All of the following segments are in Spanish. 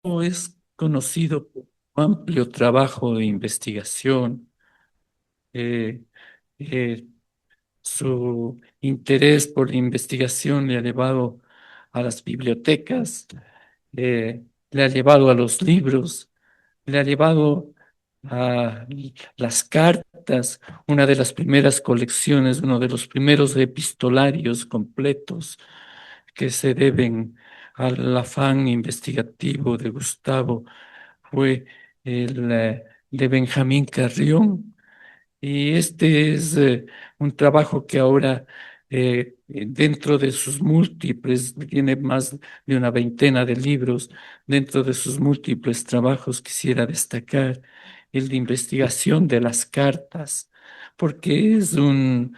Es conocido por su amplio trabajo de investigación, eh, eh, su interés por la investigación le ha llevado a las bibliotecas, eh, le ha llevado a los libros, le ha llevado a las cartas, una de las primeras colecciones, uno de los primeros epistolarios completos que se deben al afán investigativo de Gustavo fue el de Benjamín Carrión. Y este es un trabajo que ahora, dentro de sus múltiples, tiene más de una veintena de libros, dentro de sus múltiples trabajos quisiera destacar el de investigación de las cartas, porque es un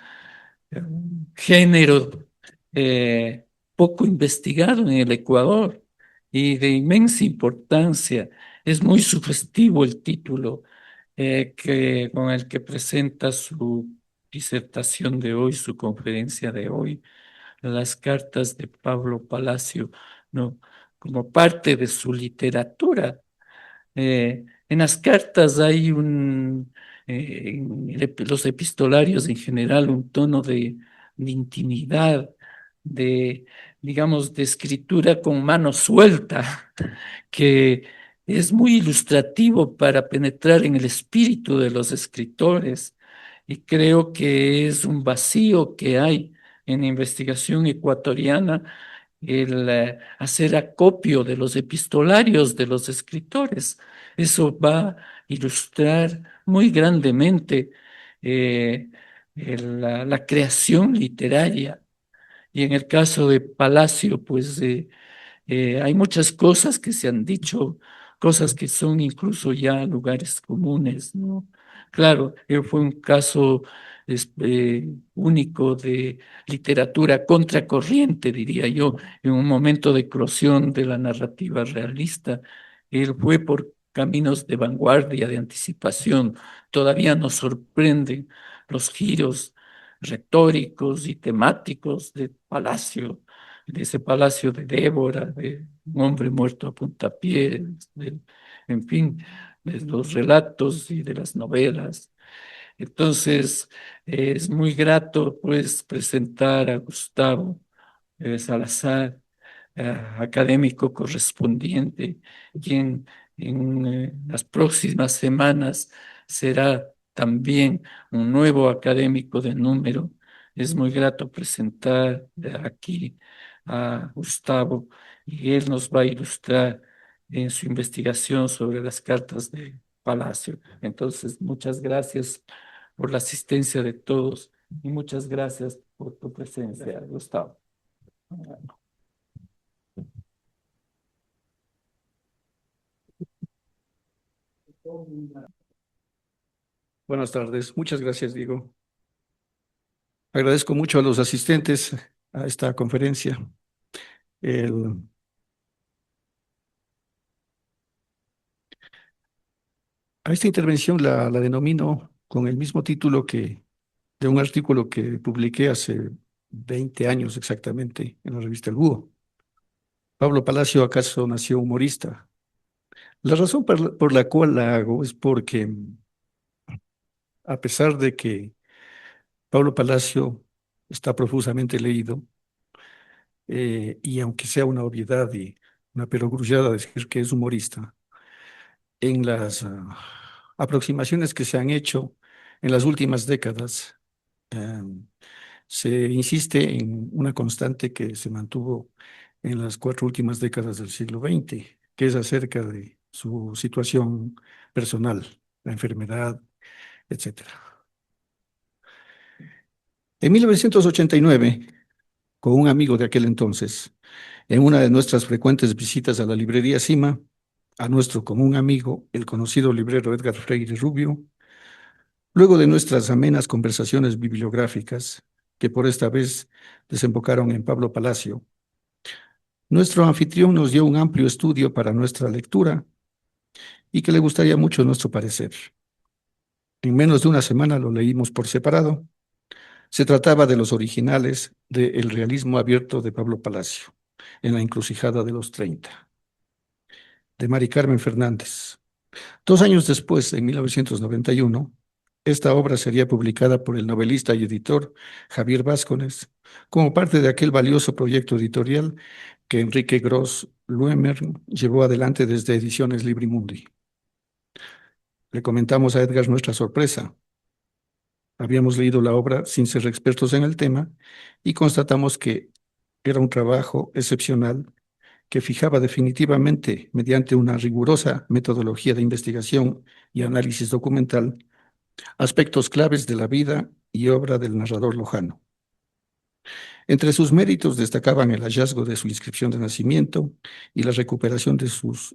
género poco investigado en el Ecuador y de inmensa importancia. Es muy sugestivo el título con el que presenta su disertación de hoy, su conferencia de hoy, las cartas de Pablo Palacio, ¿no? Como parte de su literatura. En las cartas hay los epistolarios en general, un tono de intimidad, de, digamos, de escritura con mano suelta, que es muy ilustrativo para penetrar en el espíritu de los escritores. Y creo que es un vacío que hay en la investigación ecuatoriana el hacer acopio de los epistolarios de los escritores. Eso va a ilustrar muy grandemente eh, la creación literaria. Y en el caso de Palacio, pues hay muchas cosas que se han dicho, cosas que son incluso ya lugares comunes, ¿no? Claro, fue un caso único de literatura contracorriente, diría yo, en un momento de eclosión de la narrativa realista. Él fue por caminos de vanguardia, de anticipación. Todavía nos sorprenden los giros retóricos y temáticos de Palacio, de ese palacio de Débora, de un hombre muerto a puntapiés, en fin, de los relatos y de las novelas. Entonces, es muy grato pues presentar a Gustavo Salazar, académico correspondiente, quien en las próximas semanas será también un nuevo académico de número. Es muy grato presentar aquí a Gustavo y él nos va a ilustrar en su investigación sobre las cartas de Palacio. Entonces, muchas gracias por la asistencia de todos y muchas gracias por tu presencia, Gustavo. Buenas tardes. Muchas gracias, Diego. Agradezco mucho a los asistentes a esta conferencia. El- a esta intervención la denomino con el mismo título que de un artículo que publiqué hace 20 años exactamente en la revista El Búho. ¿Pablo Palacio acaso nació humorista? La razón por la cual la hago es porque, a pesar de que Pablo Palacio está profusamente leído, y aunque sea una obviedad y una perogrullada decir que es humorista, en las aproximaciones que se han hecho en las últimas décadas, eh, se insiste en una constante que se mantuvo en las 4 últimas décadas del siglo XX, que es acerca de su situación personal, la enfermedad, etcétera. En 1989, con un amigo de aquel entonces, en una de nuestras frecuentes visitas a la librería Cima, a nuestro común amigo, el conocido librero Edgar Freire Rubio, luego de nuestras amenas conversaciones bibliográficas, que por esta vez desembocaron en Pablo Palacio, nuestro anfitrión nos dio un amplio estudio para nuestra lectura y que le gustaría mucho nuestro parecer. En menos de una semana lo leímos por separado. Se trataba de los originales de El realismo abierto de Pablo Palacio, en la encrucijada de los 30. de Mari Carmen Fernández. 2 años después, en 1991, esta obra sería publicada por el novelista y editor Javier Vázquez como parte de aquel valioso proyecto editorial que Enrique Gross Luemer llevó adelante desde Ediciones Librimundi. Le comentamos a Edgar nuestra sorpresa. Habíamos leído la obra sin ser expertos en el tema y constatamos que era un trabajo excepcional que fijaba definitivamente, mediante una rigurosa metodología de investigación y análisis documental, aspectos claves de la vida y obra del narrador lojano. Entre sus méritos destacaban el hallazgo de su inscripción de nacimiento y la recuperación de sus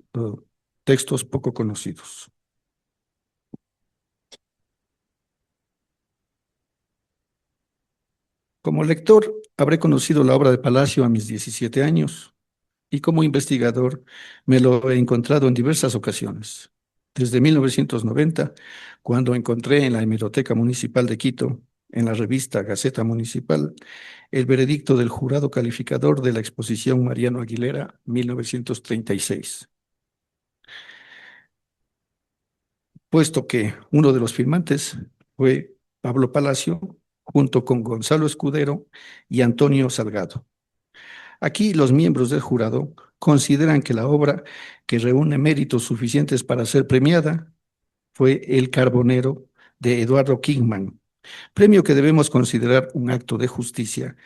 textos poco conocidos. Como lector, habré conocido la obra de Palacio a mis 17 años y como investigador me lo he encontrado en diversas ocasiones. Desde 1990, cuando encontré en la Hemeroteca Municipal de Quito, en la revista Gaceta Municipal, el veredicto del jurado calificador de la exposición Mariano Aguilera, 1936. Puesto que uno de los firmantes fue Pablo Palacio, junto con Gonzalo Escudero y Antonio Salgado. Aquí los miembros del jurado consideran que la obra que reúne méritos suficientes para ser premiada fue El Carbonero de Eduardo Kingman, premio que debemos considerar un acto de justicia,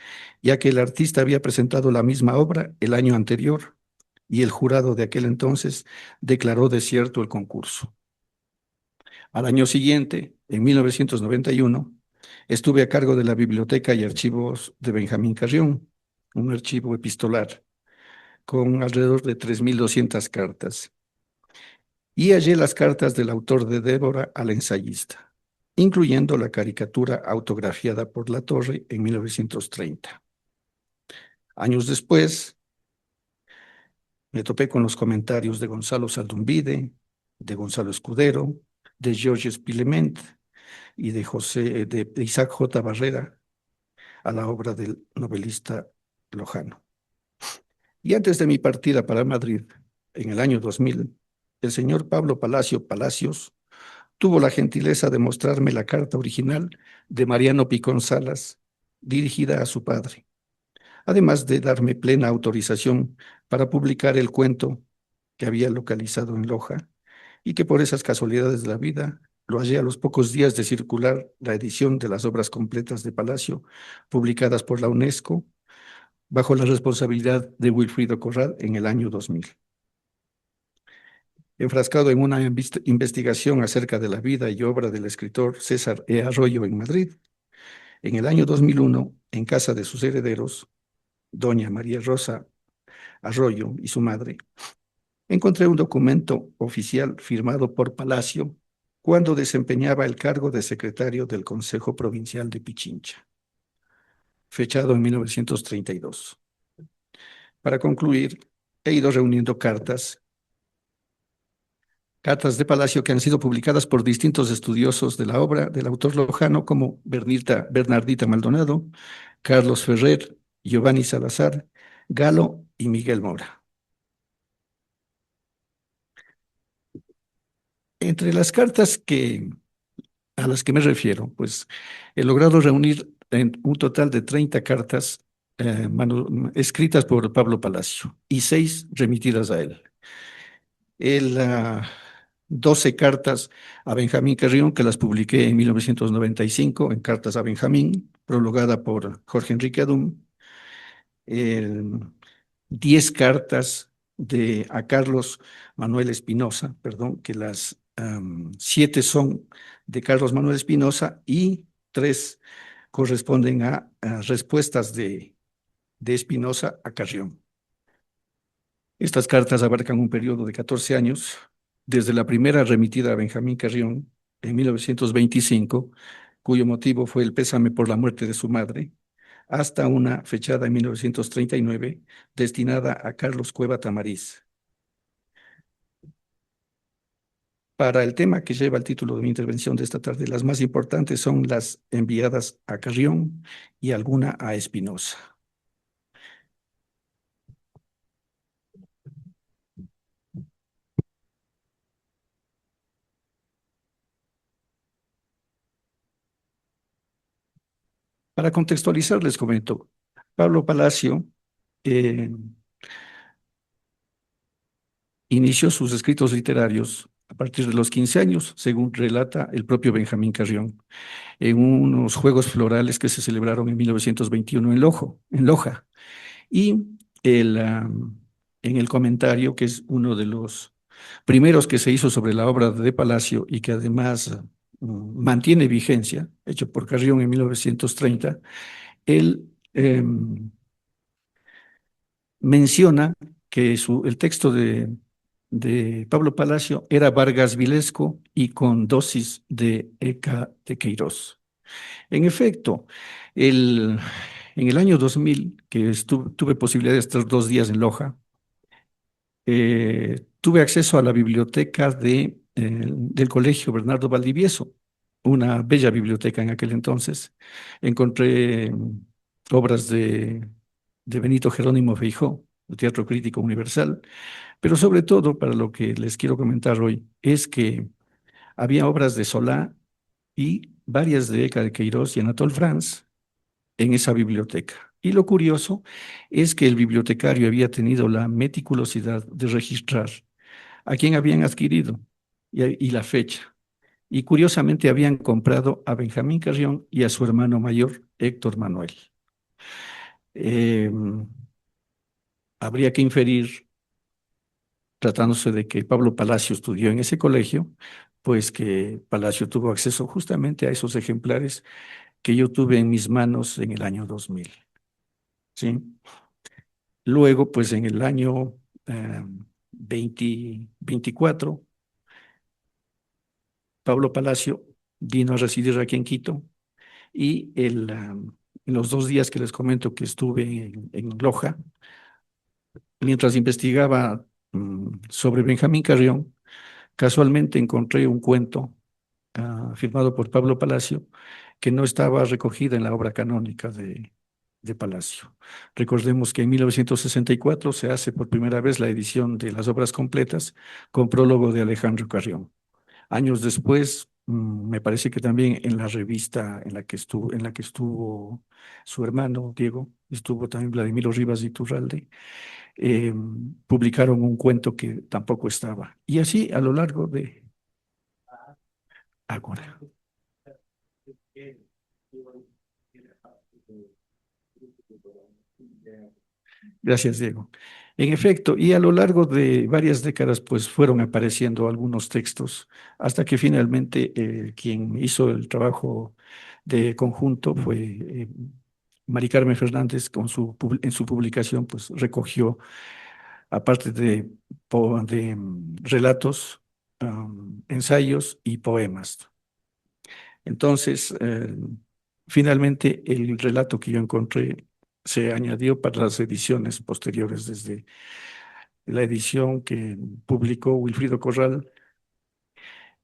ya que el artista había presentado la misma obra el año anterior y el jurado de aquel entonces declaró desierto el concurso. Al año siguiente, en 1991, estuve a cargo de la Biblioteca y Archivos de Benjamín Carrión, un archivo epistolar con alrededor de 3.200 cartas. Y hallé las cartas del autor de Débora al ensayista, incluyendo la caricatura autografiada por Latorre en 1930. Años después, me topé con los comentarios de Gonzalo Saldumbide, de Gonzalo Escudero, de Georges Pilement y de Isaac J. Barrera a la obra del novelista lojano. Y antes de mi partida para Madrid, en el año 2000, el señor Pablo Palacio Palacios tuvo la gentileza de mostrarme la carta original de Mariano Picón Salas, dirigida a su padre, además de darme plena autorización para publicar el cuento que había localizado en Loja y que por esas casualidades de la vida lo hallé a los pocos días de circular la edición de las obras completas de Palacio, publicadas por la UNESCO, bajo la responsabilidad de Wilfrido Corral en el año 2000. Enfrascado en una investigación acerca de la vida y obra del escritor César E. Arroyo en Madrid, en el año 2001, en casa de sus herederos, doña María Rosa Arroyo y su madre, encontré un documento oficial firmado por Palacio cuando desempeñaba el cargo de secretario del Consejo Provincial de Pichincha, fechado en 1932. Para concluir, he ido reuniendo cartas de Palacio que han sido publicadas por distintos estudiosos de la obra del autor lojano como Bernardita Maldonado, Carlos Ferrer, Giovanni Salazar, Galo y Miguel Mora. Entre las cartas a las que me refiero, pues he logrado reunir un total de 30 cartas escritas por Pablo Palacio y 6 remitidas a él. Él 12 cartas a Benjamín Carrión, que las publiqué en 1995 en Cartas a Benjamín, prologada por Jorge Enrique Adum. 10 cartas a Carlos Manuel Espinosa, perdón, que las 7 son de Carlos Manuel Espinosa y 3 corresponden a respuestas de Espinosa a Carrión. Estas cartas abarcan un periodo de 14 años, desde la primera remitida a Benjamín Carrión en 1925, cuyo motivo fue el pésame por la muerte de su madre, hasta una fechada en 1939, destinada a Carlos Cueva Tamariz. Para el tema que lleva el título de mi intervención de esta tarde, las más importantes son las enviadas a Carrión y alguna a Espinosa. Para contextualizar, les comento, Pablo Palacio eh, inició sus escritos literarios a partir de los 15 años, según relata el propio Benjamín Carrión, en unos Juegos Florales que se celebraron en 1921 en Loja. Y el, en el comentario, que es uno de los primeros que se hizo sobre la obra de Palacio y que además mantiene vigencia, hecho por Carrión en 1930, él menciona que el texto de Pablo Palacio era Vargas Vilesco y con dosis de Eca de Queiroz. En efecto, el, en el año 2000, que tuve posibilidad de estar 2 días en Loja, tuve acceso a la biblioteca del Colegio Bernardo Valdivieso, una bella biblioteca en aquel entonces. Encontré obras de Benito Jerónimo Feijó, el Teatro Crítico Universal, pero sobre todo, para lo que les quiero comentar hoy, es que había obras de Solá y varias de Eca de Queiroz y Anatole France en esa biblioteca. Y lo curioso es que el bibliotecario había tenido la meticulosidad de registrar a quién habían adquirido y la fecha. Y curiosamente habían comprado a Benjamín Carrión y a su hermano mayor, Héctor Manuel. Eh, Habría que inferir, tratándose de que Pablo Palacio estudió en ese colegio, pues que Palacio tuvo acceso justamente a esos ejemplares que yo tuve en mis manos en el año 2000. ¿Sí? Luego, pues en el año 2024, Pablo Palacio vino a residir aquí en Quito y en los 2 días que les comento que estuve en Loja, mientras investigaba sobre Benjamín Carrión, casualmente encontré un cuento firmado por Pablo Palacio que no estaba recogida en la obra canónica de Palacio. Recordemos que en 1964 se hace por primera vez la edición de las obras completas con prólogo de Alejandro Carrión. Años después, me parece que también en la revista en la que estuvo su hermano Diego, estuvo también Vladimiro Rivas de Iturralde, eh, publicaron un cuento que tampoco estaba. Y así a lo largo de Ágora. Gracias, Diego. En efecto, y a lo largo de varias décadas, pues fueron apareciendo algunos textos, hasta que finalmente quien hizo el trabajo de conjunto fue Mari Carmen Fernández, en su publicación, pues recogió, aparte de relatos, ensayos y poemas. Entonces, finalmente, el relato que yo encontré se añadió para las ediciones posteriores, desde la edición que publicó Wilfrido Corral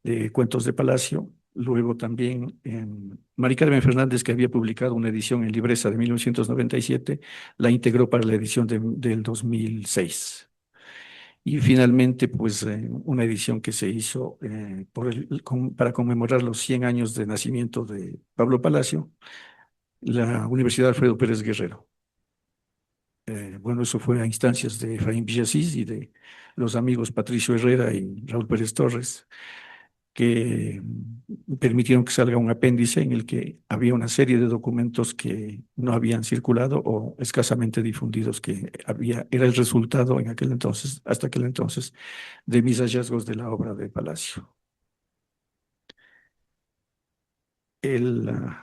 de Cuentos de Palacio, luego también Mari Carmen Fernández, que había publicado una edición en Libresa de 1997, la integró para la edición del 2006. Y finalmente, pues una edición que se hizo para conmemorar los 100 años de nacimiento de Pablo Palacio, la Universidad Alfredo Pérez Guerrero. Bueno, eso fue a instancias de Efraín Villasís y de los amigos Patricio Herrera y Raúl Pérez Torres, que permitieron que salga un apéndice en el que había una serie de documentos que no habían circulado o escasamente difundidos, era el resultado en aquel entonces, hasta aquel entonces, de mis hallazgos de la obra de Palacio. El, ah,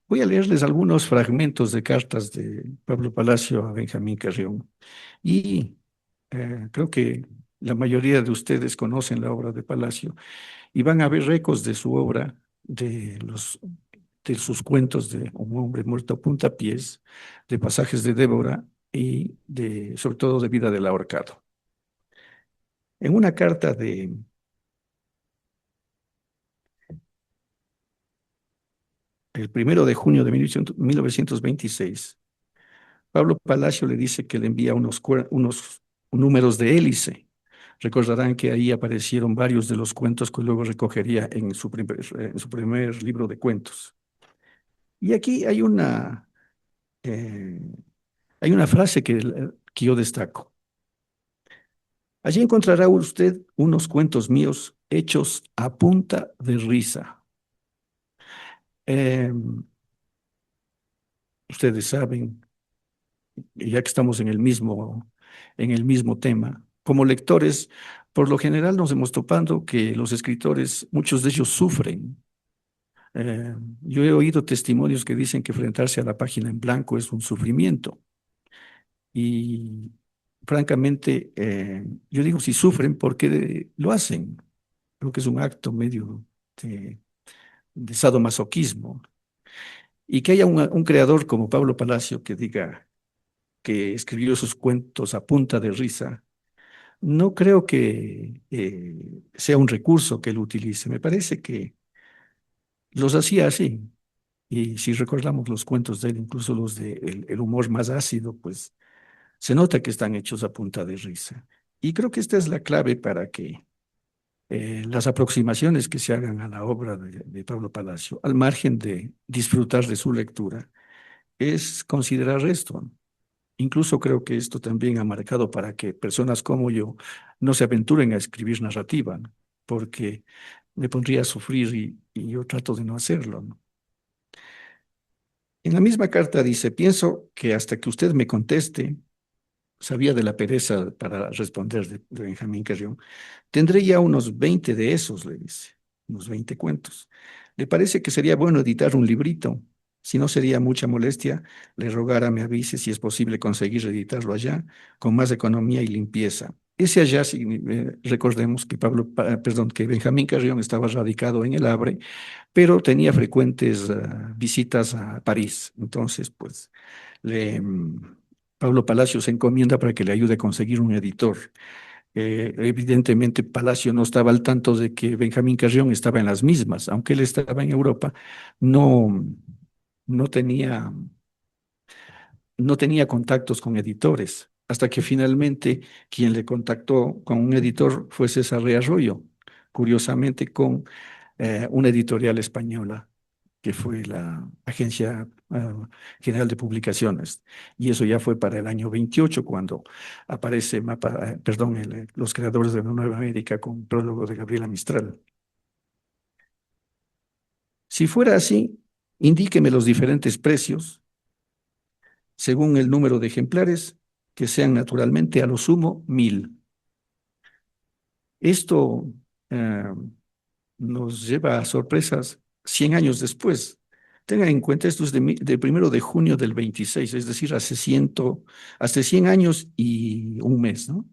Voy a leerles algunos fragmentos de cartas de Pablo Palacio a Benjamín Carrión. Y creo que la mayoría de ustedes conocen la obra de Palacio y van a ver ecos de su obra, de sus cuentos de Un hombre muerto a puntapiés, de Pasajes de Débora y sobre todo de Vida del ahorcado. En una carta el 1 de junio de 1926, Pablo Palacio le dice que le envía unos números de hélice. Recordarán que ahí aparecieron varios de los cuentos que luego recogería en su primer libro de cuentos. Y aquí eh, hay una frase que yo destaco. Allí encontrará usted unos cuentos míos hechos a punta de risa. Eh, Ustedes saben, y ya que estamos en el mismo tema, como lectores, por lo general nos hemos topado que los escritores, muchos de ellos sufren. Yo he oído testimonios que dicen que enfrentarse a la página en blanco es un sufrimiento. Y francamente, yo digo, si sufren, ¿por qué lo hacen? Creo que es un acto medio de, de sadomasoquismo. Y que haya un creador como Pablo Palacio que diga que escribió sus cuentos a punta de risa, no creo que sea un recurso que él utilice. Me parece que los hacía así. Y si recordamos los cuentos de él, incluso los de el humor más ácido, pues se nota que están hechos a punta de risa. Y creo que esta es la clave para que las aproximaciones que se hagan a la obra de Pablo Palacio, al margen de disfrutar de su lectura, es considerar esto. Incluso creo que esto también ha marcado para que personas como yo no se aventuren a escribir narrativa, ¿no? Porque me pondría a sufrir y yo trato de no hacerlo, ¿no? En la misma carta dice, pienso que hasta que usted me conteste, sabía de la pereza para responder de Benjamín Carrión. Tendré ya unos 20 de esos, le dice, unos 20 cuentos. ¿Le parece que sería bueno editar un librito? Si no sería mucha molestia, le rogara me avise si es posible conseguir editarlo allá con más economía y limpieza. Ese allá, si, recordemos que perdón, que Benjamín Carrión estaba radicado en el Havre, pero tenía frecuentes visitas a París. Entonces, pues, le, mm, Pablo Palacio se encomienda para que le ayude a conseguir un editor. Evidentemente, Palacio no estaba al tanto de que Benjamín Carrión estaba en las mismas, aunque él estaba en Europa, no, no tenía, no tenía contactos con editores, hasta que finalmente quien le contactó con un editor fue César Rey Arroyo, curiosamente con una editorial española, que fue la Agencia General de Publicaciones. Y eso ya fue para el año 28 cuando aparece perdón, los creadores de la Nueva América con prólogo de Gabriela Mistral. Si fuera así, indíqueme los diferentes precios según el número de ejemplares, que sean naturalmente a lo sumo 1000. Esto eh, nos lleva a sorpresas 100 años después. Tengan en cuenta, esto es de 1 de junio del 26, es decir, hace 100 años y un mes, ¿no?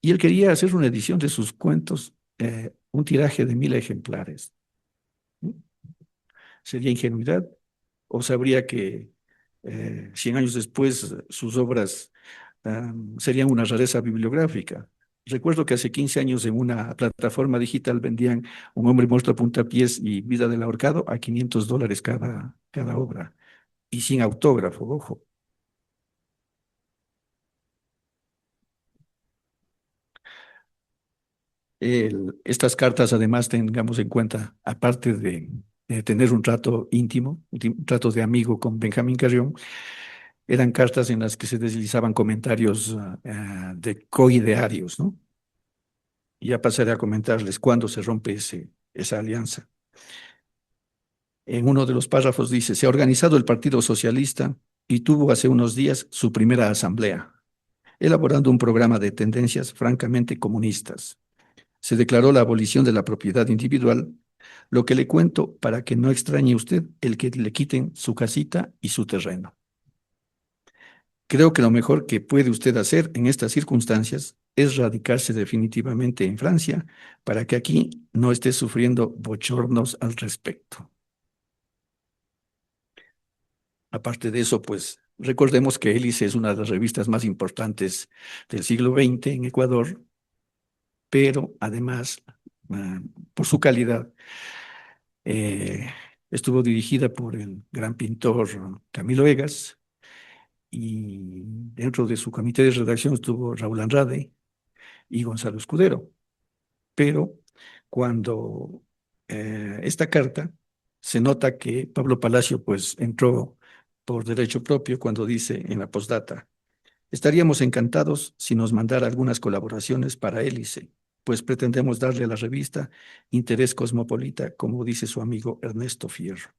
Y él quería hacer una edición de sus cuentos, un tiraje de 1000 ejemplares. ¿No? ¿Sería ingenuidad? ¿O sabría que 100 años después sus obras serían una rareza bibliográfica? Recuerdo que hace 15 años en una plataforma digital vendían Un hombre muerto a puntapiés y Vida del ahorcado a $500 cada obra y sin autógrafo, ojo. Estas cartas además tengamos en cuenta, aparte de tener un trato íntimo, un trato de amigo con Benjamín Carrión, eran cartas en las que se deslizaban comentarios de coidearios, ¿no? Y ya pasaré a comentarles cuándo se rompe esa alianza. En uno de los párrafos dice, se ha organizado el Partido Socialista y tuvo hace unos días su primera asamblea, elaborando un programa de tendencias francamente comunistas. Se declaró la abolición de la propiedad individual, lo que le cuento para que no extrañe usted el que le quiten su casita y su terreno. Creo que lo mejor que puede usted hacer en estas circunstancias es radicarse definitivamente en Francia para que aquí no esté sufriendo bochornos al respecto. Aparte de eso, pues recordemos que Hélice es una de las revistas más importantes del siglo XX en Ecuador, pero además, ah, por su calidad, eh, estuvo dirigida por el gran pintor Camilo Egas y dentro de su comité de redacción estuvo Raúl Andrade y Gonzalo Escudero. Pero cuando esta carta Se nota que Pablo Palacio pues entró por derecho propio cuando dice en la postdata: estaríamos encantados si nos mandara algunas colaboraciones para Hélice, pues pretendemos darle a la revista interés cosmopolita, como dice su amigo Ernesto Fierro.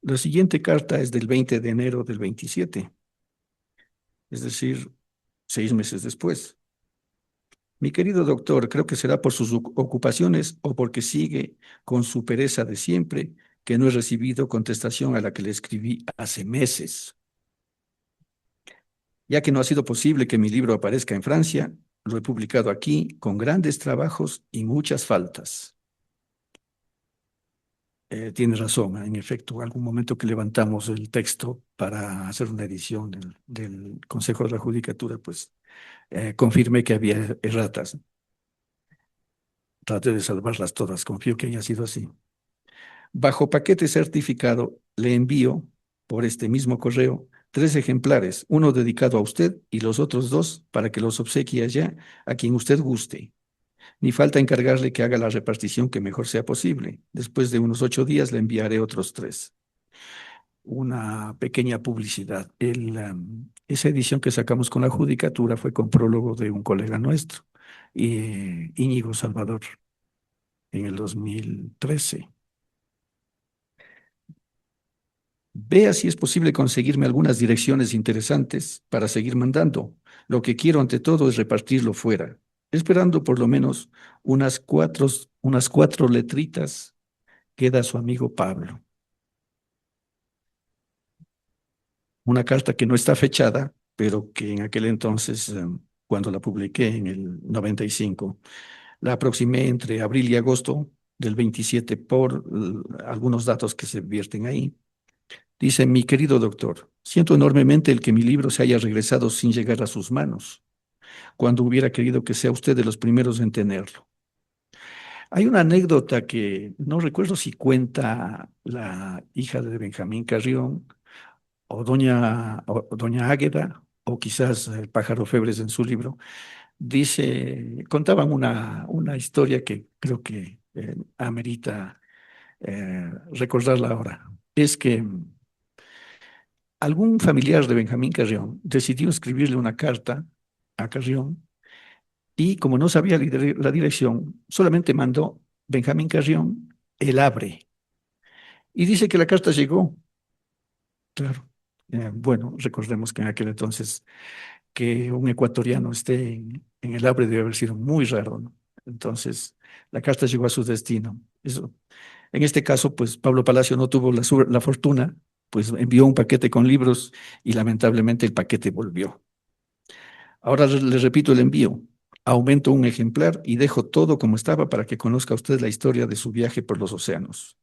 La siguiente carta es del 20 de enero del 27, es decir, 6 meses después. Mi querido doctor, creo que será por sus ocupaciones o porque sigue con su pereza de siempre que no he recibido contestación a la que le escribí hace meses. Ya que no ha sido posible que mi libro aparezca en Francia, lo he publicado aquí con grandes trabajos y muchas faltas. Tiene razón, en efecto, algún momento que levantamos el texto para hacer una edición del Consejo de la Judicatura, pues confirmé que había erratas. Traté de salvarlas todas, confío que haya sido así. Bajo paquete certificado, le envío por este mismo correo 3 ejemplares, uno dedicado a usted y los otros dos para que los obsequie allá a quien usted guste. Ni falta encargarle que haga la repartición que mejor sea posible. Después de unos 8 días le enviaré otros 3. Una pequeña publicidad. Esa edición que sacamos con la judicatura fue con prólogo de un colega nuestro, Íñigo Salvador, en el 2013. Vea si es posible conseguirme algunas direcciones interesantes para seguir mandando. Lo que quiero ante todo es repartirlo fuera, esperando por lo menos unas cuatro letritas que da su amigo Pablo. Una carta que no está fechada, pero que en aquel entonces, cuando la publiqué en el 95, la aproximé entre abril y agosto del 27 por algunos datos que se vierten ahí. Dice: mi querido doctor, siento enormemente el que mi libro se haya regresado sin llegar a sus manos, cuando hubiera querido que sea usted de los primeros en tenerlo. Hay una anécdota que no recuerdo si cuenta la hija de Benjamín Carrión o doña Águeda, o quizás el Pájaro Febres en su libro. Contaban una historia que creo que amerita recordarla ahora. Es que algún familiar de Benjamín Carrión decidió escribirle una carta a Carrión y, como no sabía la dirección, solamente mandó Benjamín Carrión el Abre. Y dice que la carta llegó, claro. Bueno, recordemos que en aquel entonces que un ecuatoriano esté en el Abre debe haber sido muy raro, ¿no? Entonces, la carta llegó a su destino. Eso. En este caso, pues Pablo Palacio no tuvo la fortuna, pues envió un paquete con libros y lamentablemente el paquete volvió. Ahora le repito el envío. Aumento un ejemplar y dejo todo como estaba para que conozca usted la historia de su viaje por los océanos.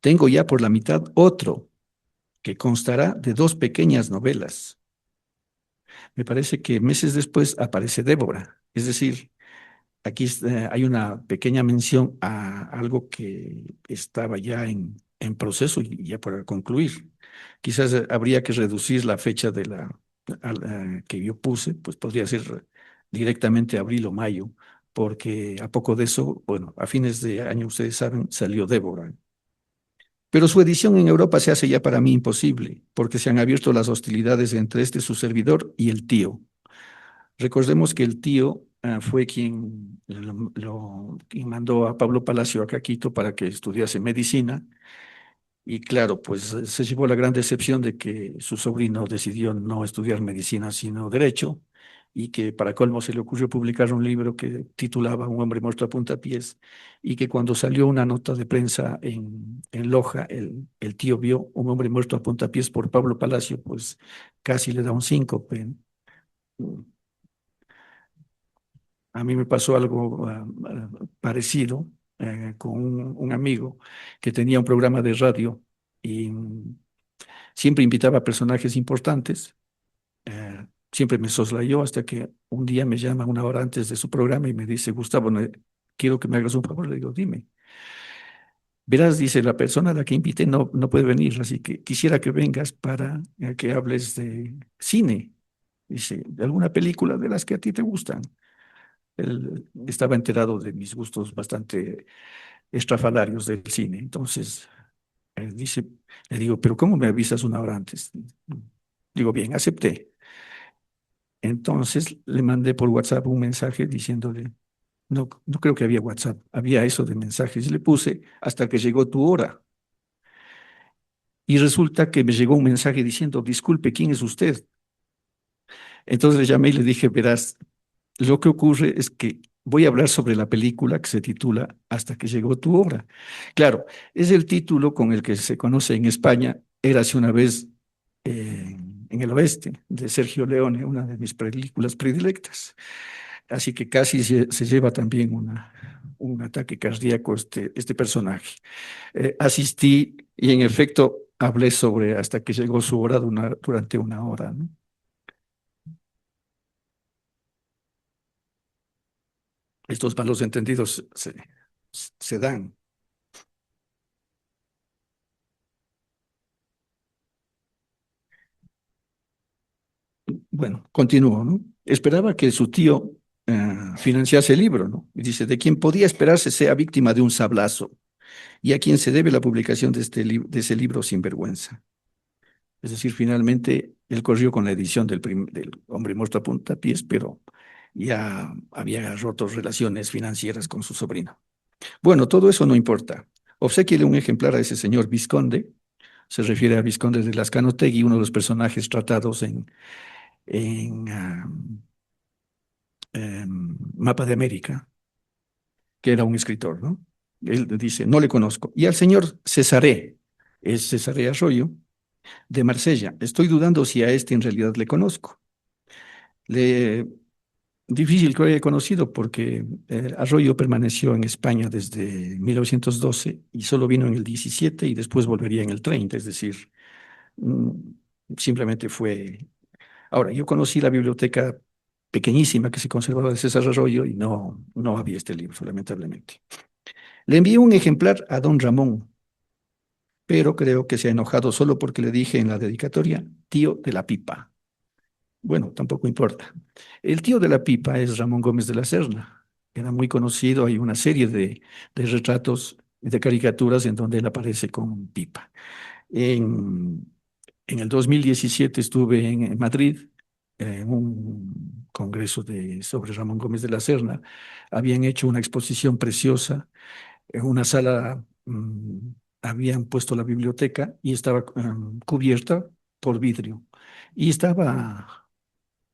Tengo ya por la mitad otro que constará de 2 pequeñas novelas. Me parece que meses después aparece Débora. Es decir, aquí hay una pequeña mención a algo que estaba ya en proceso y ya para concluir. Quizás habría que reducir la fecha que yo puse, pues podría ser directamente abril o mayo, porque a poco de eso, bueno, a fines de año, ustedes saben, salió Débora. Pero su edición en Europa se hace ya para mí imposible, porque se han abierto las hostilidades entre su servidor y el tío. Recordemos que el tío fue quien mandó a Pablo Palacio acá a Quito para que estudiase medicina. Y claro, pues se llevó la gran decepción de que su sobrino decidió no estudiar medicina, sino derecho, y que para colmo se le ocurrió publicar un libro que titulaba Un hombre muerto a puntapiés, y que cuando salió una nota de prensa en Loja, el tío vio Un hombre muerto a puntapiés por Pablo Palacio, pues casi le da un síncope. A mí me pasó algo parecido con un amigo que tenía un programa de radio y siempre invitaba a personajes importantes. Siempre me soslayó hasta que un día me llama una hora antes de su programa y me dice: Gustavo, quiero que me hagas un favor. Le digo: dime. Verás, dice, la persona a la que invité no puede venir, así que quisiera que vengas para que hables de cine. Dice, de alguna película de las que a ti te gustan. Él estaba enterado de mis gustos bastante estrafalarios del cine. Entonces, dice, le digo, pero ¿cómo me avisas una hora antes? Digo, bien, acepté. Entonces le mandé por WhatsApp un mensaje diciéndole, no, no creo que había WhatsApp, había eso de mensajes. Y le puse, hasta que llegó tu hora. Y resulta que me llegó un mensaje diciendo, disculpe, ¿quién es usted? Entonces le llamé y le dije, verás, lo que ocurre es que voy a hablar sobre la película que se titula Hasta que llegó tu hora. Claro, es el título con el que se conoce en España, Érase una vez en el oeste, de Sergio Leone, una de mis películas predilectas. Así que casi se lleva también un ataque cardíaco este personaje. Asistí y en efecto hablé sobre Hasta que llegó su hora durante una hora, ¿no? Estos malos entendidos se dan. Bueno, continúo, ¿no? Esperaba que su tío financiase el libro, ¿no? Y dice, de quien podía esperarse sea víctima de un sablazo y a quien se debe la publicación de ese libro sin vergüenza. Es decir, finalmente él corrió con la edición del Hombre Muerto a Puntapiés, pero ya había roto relaciones financieras con su sobrino. Bueno, todo eso no importa. Obsequiele un ejemplar a ese señor Vizconde, se refiere a Vizconde de Lascanotegui, uno de los personajes tratados en Mapa de América, que era un escritor, ¿no? Él dice, no le conozco. Y al señor Cesaré, es Cesaré Arroyo, de Marsella. Estoy dudando si a este en realidad le conozco. Le, difícil que lo haya conocido porque Arroyo permaneció en España desde 1912 y solo vino en el 17 y después volvería en el 30, es decir, mm, simplemente fue. Ahora, yo conocí la biblioteca pequeñísima que se conservaba de César Arroyo y no había este libro, lamentablemente. Le envié un ejemplar a don Ramón, pero creo que se ha enojado solo porque le dije en la dedicatoria, tío de la pipa. Bueno, tampoco importa. El tío de la pipa es Ramón Gómez de la Serna. Era muy conocido, hay una serie de retratos, de caricaturas en donde él aparece con pipa. En, en el 2017 estuve en Madrid, en un congreso sobre Ramón Gómez de la Serna. Habían hecho una exposición preciosa en una sala, habían puesto la biblioteca y estaba cubierta por vidrio. Y estaba,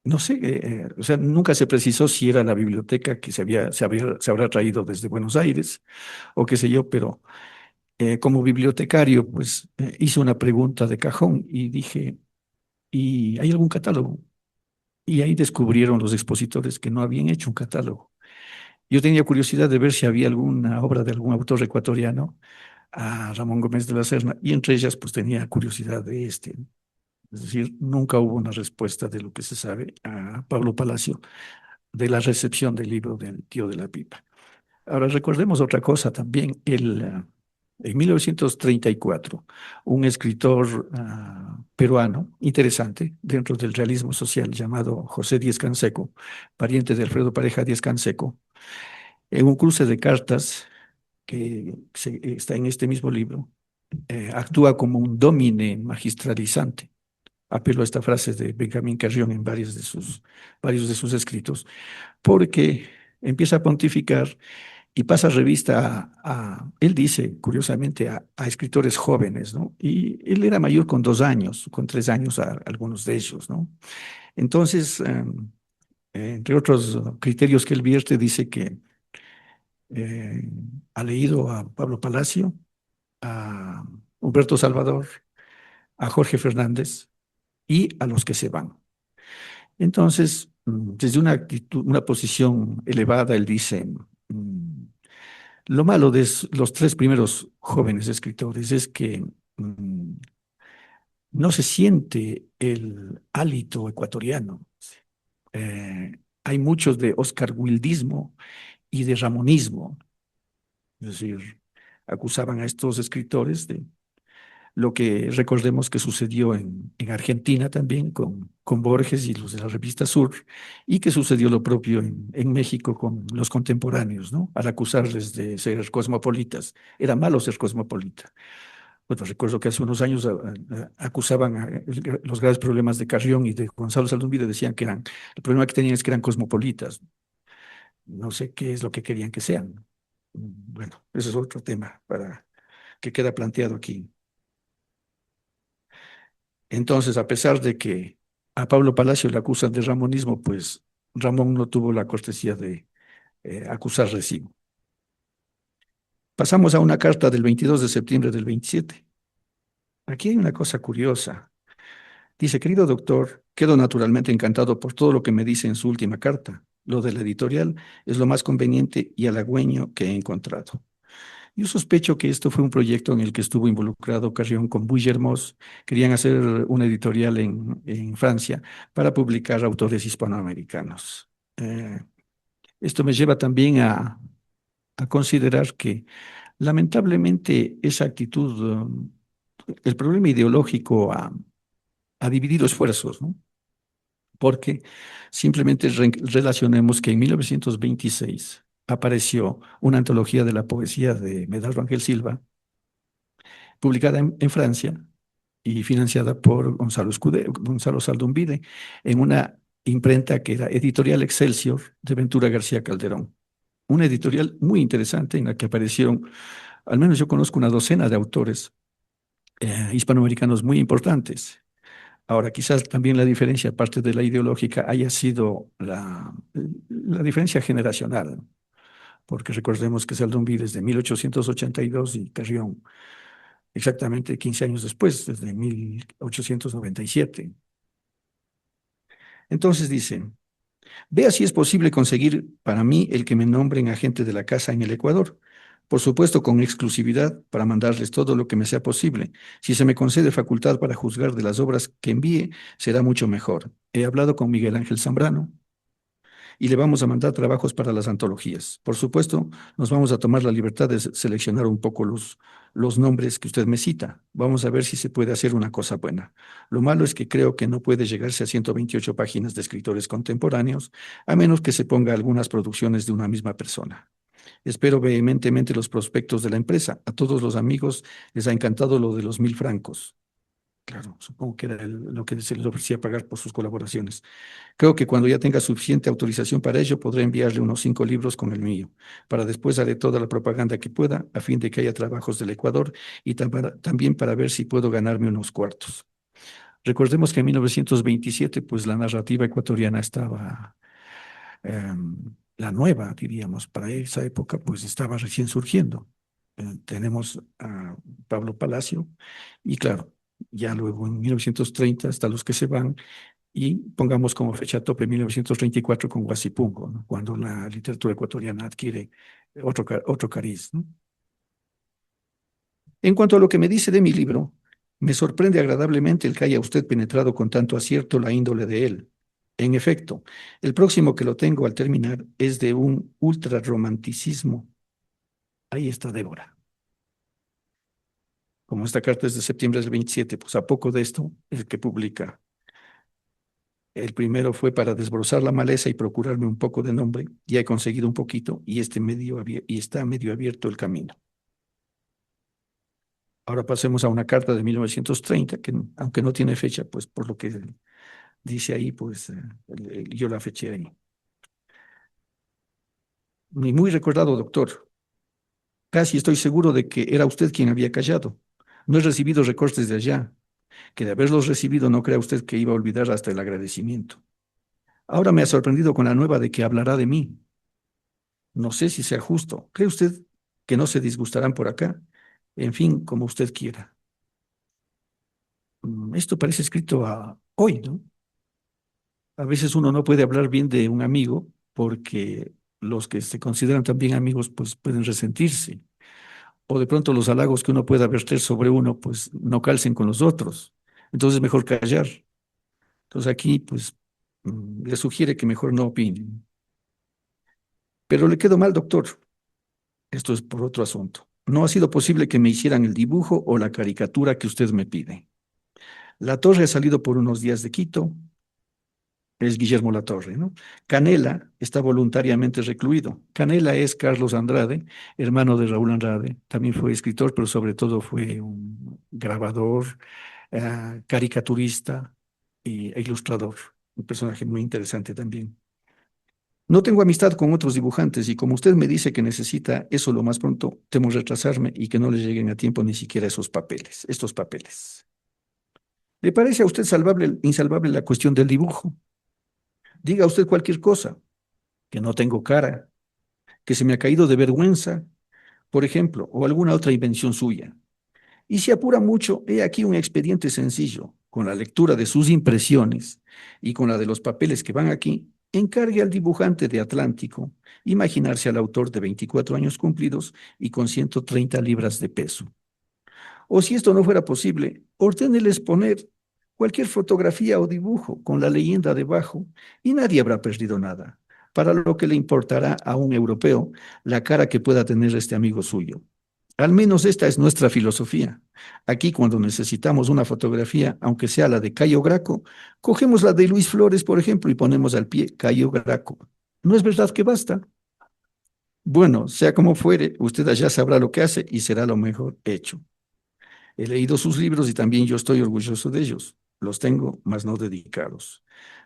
no sé, o sea, nunca se precisó si era la biblioteca que se habrá traído desde Buenos Aires o qué sé yo, pero como bibliotecario, pues hice una pregunta de cajón y dije, ¿y hay algún catálogo? Y ahí descubrieron los expositores que no habían hecho un catálogo. Yo tenía curiosidad de ver si había alguna obra de algún autor ecuatoriano, a Ramón Gómez de la Serna, y entre ellas pues tenía curiosidad de este. Es decir, nunca hubo una respuesta de lo que se sabe a Pablo Palacio de la recepción del libro del tío de la pipa. Ahora recordemos otra cosa también. En 1934, un escritor peruano interesante dentro del realismo social llamado José Díez Canseco, pariente de Alfredo Pareja Díez Canseco, en un cruce de cartas está en este mismo libro, actúa como un domine magistralizante. Apelo a esta frase de Benjamín Carrión en varios de sus escritos, porque empieza a pontificar y pasa revista él dice, curiosamente, a escritores jóvenes, ¿no? Y él era mayor con 2 años, con 3 años a algunos de ellos, ¿no? Entonces, entre otros criterios que él vierte, dice que eh, ha leído a Pablo Palacio, a Humberto Salvador, a Jorge Fernández y a los que se van. Entonces, desde una actitud, una posición elevada, él dice, lo malo de los tres primeros jóvenes escritores es que no se siente el hálito ecuatoriano. Hay muchos de Oscar Wildismo y de Ramonismo, es decir, acusaban a estos escritores lo que recordemos que sucedió en Argentina también con Borges y los de la revista Sur, y que sucedió lo propio en México con los contemporáneos, ¿no? Al acusarles de ser cosmopolitas. Era malo ser cosmopolita. Bueno, recuerdo que hace unos años acusaban los graves problemas de Carrión y de Gonzalo Saldumbide, decían que eran, el problema que tenían es que eran cosmopolitas. No sé qué es lo que querían que sean. Bueno, ese es otro tema para que queda planteado aquí. Entonces, a pesar de que a Pablo Palacio le acusan de ramonismo, pues Ramón no tuvo la cortesía de acusar recibo. Pasamos a una carta del 22 de septiembre del 27. Aquí hay una cosa curiosa. Dice, querido doctor, quedo naturalmente encantado por todo lo que me dice en su última carta. Lo de la editorial es lo más conveniente y halagüeño que he encontrado. Yo sospecho que esto fue un proyecto en el que estuvo involucrado Carrión con Buillermoz. Querían hacer una editorial en Francia para publicar autores hispanoamericanos. Esto me lleva también a considerar que lamentablemente esa actitud, el problema ideológico ha dividido esfuerzos, ¿no? Porque simplemente relacionemos que en 1926 apareció una antología de la poesía de Medardo Ángel Silva, publicada en Francia y financiada por Gonzalo Saldumbide, en una imprenta que era Editorial Excelsior de Ventura García Calderón. Una editorial muy interesante en la que aparecieron, al menos yo conozco una docena de autores hispanoamericanos muy importantes. Ahora, quizás también la diferencia, aparte de la ideológica, haya sido la diferencia generacional, ¿no? Porque recordemos que Saldumbide es de 1882 y Carrión exactamente 15 años después, desde 1897. Entonces dice, vea si es posible conseguir para mí el que me nombren agente de la casa en el Ecuador. Por supuesto, con exclusividad para mandarles todo lo que me sea posible. Si se me concede facultad para juzgar de las obras que envíe, será mucho mejor. He hablado con Miguel Ángel Zambrano y le vamos a mandar trabajos para las antologías. Por supuesto, nos vamos a tomar la libertad de seleccionar un poco los nombres que usted me cita. Vamos a ver si se puede hacer una cosa buena. Lo malo es que creo que no puede llegarse a 128 páginas de escritores contemporáneos, a menos que se ponga algunas producciones de una misma persona. Espero vehementemente los prospectos de la empresa. A todos los amigos les ha encantado lo de los 1.000 francos. Claro, supongo que era lo que se les ofrecía pagar por sus colaboraciones. Creo que cuando ya tenga suficiente autorización para ello, podré enviarle unos 5 libros con el mío. Para después haré toda la propaganda que pueda, a fin de que haya trabajos del Ecuador y también para ver si puedo ganarme unos cuartos. Recordemos que en 1927, pues la narrativa ecuatoriana estaba, la nueva, diríamos, para esa época, pues estaba recién surgiendo. Tenemos a Pablo Palacio y claro, ya luego en 1930 hasta los que se van y pongamos como fecha tope 1934 con Guasipungo, ¿no? Cuando la literatura ecuatoriana adquiere otro cariz, ¿no? En cuanto a lo que me dice de mi libro, me sorprende agradablemente el que haya usted penetrado con tanto acierto la índole de él. En efecto, el próximo que lo tengo al terminar es de un ultrarromanticismo. Ahí está Débora. Como esta carta es de septiembre del 27, pues a poco de esto, el que publica. El primero fue para desbrozar la maleza y procurarme un poco de nombre. Ya he conseguido un poquito y, y está medio abierto el camino. Ahora pasemos a una carta de 1930, que aunque no tiene fecha, pues por lo que dice ahí, pues yo la feché ahí. Mi muy recordado doctor, casi estoy seguro de que era usted quien había callado. No he recibido recortes de allá, que de haberlos recibido no crea usted que iba a olvidar hasta el agradecimiento. Ahora me ha sorprendido con la nueva de que hablará de mí. No sé si sea justo. ¿Cree usted que no se disgustarán por acá? En fin, como usted quiera. Esto parece escrito hoy, ¿no? A veces uno no puede hablar bien de un amigo porque los que se consideran también amigos pues pueden resentirse. O de pronto los halagos que uno pueda verter sobre uno pues no calcen con los otros. Entonces mejor callar. Entonces aquí pues le sugiere que mejor no opine. Pero le quedo mal, doctor. Esto es por otro asunto. No ha sido posible que me hicieran el dibujo o la caricatura que usted me pide. La Torre ha salido por unos días de Quito, es Guillermo Latorre, ¿no? Canela está voluntariamente recluido. Canela es Carlos Andrade, hermano de Raúl Andrade. También fue escritor, pero sobre todo fue un grabador, caricaturista e ilustrador. Un personaje muy interesante también. No tengo amistad con otros dibujantes y como usted me dice que necesita eso lo más pronto, temo retrasarme y que no le lleguen a tiempo ni siquiera esos papeles, estos papeles. ¿Le parece a usted insalvable la cuestión del dibujo? Diga usted cualquier cosa, que no tengo cara, que se me ha caído de vergüenza, por ejemplo, o alguna otra invención suya. Y si apura mucho, he aquí un expediente sencillo, con la lectura de sus impresiones y con la de los papeles que van aquí, encargue al dibujante de Atlántico imaginarse al autor de 24 años cumplidos y con 130 libras de peso. O si esto no fuera posible, ordéneles poner cualquier fotografía o dibujo con la leyenda debajo y nadie habrá perdido nada, para lo que le importará a un europeo la cara que pueda tener este amigo suyo. Al menos esta es nuestra filosofía. Aquí cuando necesitamos una fotografía, aunque sea la de Cayo Graco, cogemos la de Luis Flores, por ejemplo, y ponemos al pie Cayo Graco. ¿No es verdad que basta? Bueno, sea como fuere, usted allá sabrá lo que hace y será lo mejor hecho. He leído sus libros y también yo estoy orgulloso de ellos. Los tengo, mas no dedicados.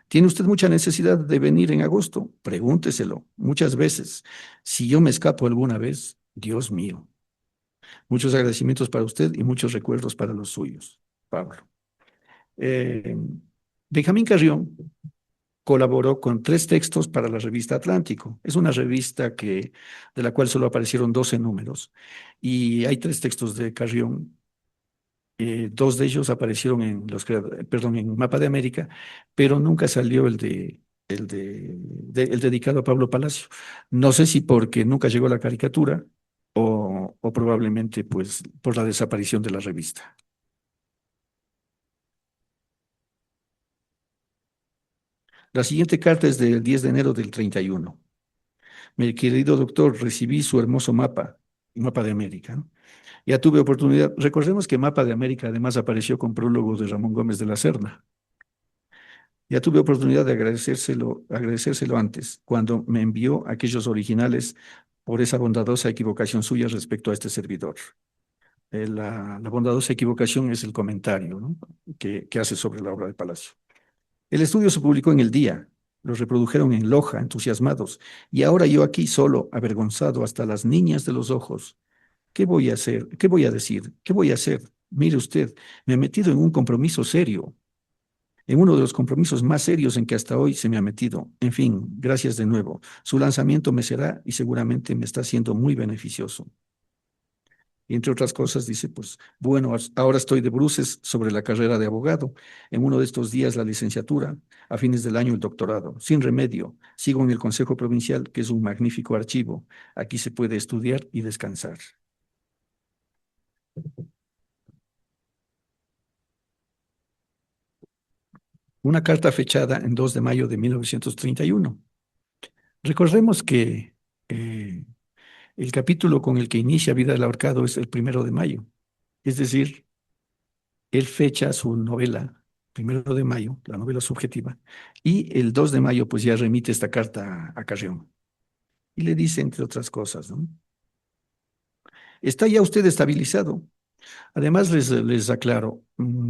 ¿Tiene usted mucha necesidad de venir en agosto? Pregúnteselo muchas veces. Si yo me escapo alguna vez, Dios mío. Muchos agradecimientos para usted y muchos recuerdos para los suyos. Pablo. Eh, Benjamín Carrión colaboró con 3 textos para la revista Atlántico. Es una revista de la cual solo aparecieron 12 números. Y hay 3 textos de Carrión. 2 de ellos aparecieron perdón, en Mapa de América, pero nunca salió el dedicado a Pablo Palacio. No sé si porque nunca llegó la caricatura o probablemente pues por la desaparición de la revista. La siguiente carta es del 10 de enero del 31. Mi querido doctor, recibí su hermoso mapa de América, ¿no? Ya tuve oportunidad. Recordemos que Mapa de América además apareció con prólogo de Ramón Gómez de la Serna. Ya tuve oportunidad de agradecérselo antes, cuando me envió aquellos originales por esa bondadosa equivocación suya respecto a este servidor. La bondadosa equivocación es el comentario, ¿no? que hace sobre la obra de Palacio. El estudio se publicó en El Día, lo reprodujeron en Loja, entusiasmados, y ahora yo aquí solo, avergonzado hasta las niñas de los ojos. ¿Qué voy a hacer? ¿Qué voy a decir? ¿Qué voy a hacer? Mire usted, me he metido en un compromiso serio, en uno de los compromisos más serios en que hasta hoy se me ha metido. En fin, gracias de nuevo. Su lanzamiento me será y seguramente me está siendo muy beneficioso. Y entre otras cosas dice, pues, bueno, ahora estoy de bruces sobre la carrera de abogado. En uno de estos días la licenciatura, a fines del año el doctorado. Sin remedio, sigo en el Consejo Provincial, que es un magnífico archivo. Aquí se puede estudiar y descansar. Una carta fechada en 2 de mayo de 1931. Recordemos que el capítulo con el que inicia Vida del Ahorcado es el 1 de mayo. Es decir, él fecha su novela, 1 de mayo, la novela subjetiva, y el 2 de mayo pues ya remite esta carta a Carrión. Y le dice, entre otras cosas, ¿no? Está ya usted estabilizado. Además, les aclaro,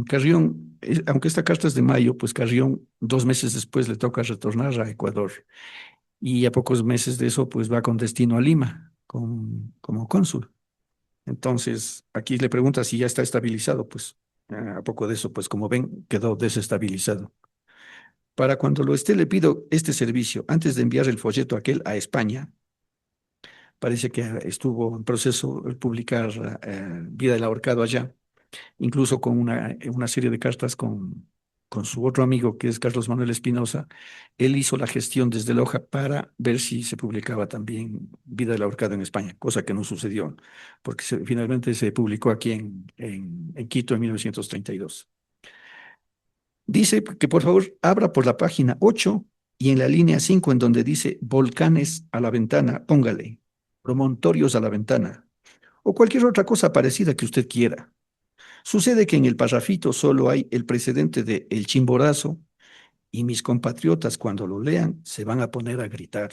Carrión, aunque esta carta es de mayo, pues Carrión 2 meses después le toca retornar a Ecuador. Y a pocos meses de eso, pues va con destino a Lima, como cónsul. Entonces, aquí le pregunta si ya está estabilizado, pues a poco de eso, pues como ven, quedó desestabilizado. Para cuando lo esté, le pido este servicio, antes de enviar el folleto aquel a España, parece que estuvo en proceso de publicar Vida del Ahorcado allá, incluso con una serie de cartas con su otro amigo, que es Carlos Manuel Espinosa. Él hizo la gestión desde Loja para ver si se publicaba también Vida del Ahorcado en España, cosa que no sucedió, porque finalmente se publicó aquí en Quito en 1932. Dice que por favor abra por la página 8 y en la línea 5 en donde dice volcanes a la ventana, póngale promontorios a la ventana o cualquier otra cosa parecida que usted quiera. Sucede que en el parrafito solo hay el precedente de El Chimborazo y mis compatriotas cuando lo lean se van a poner a gritar.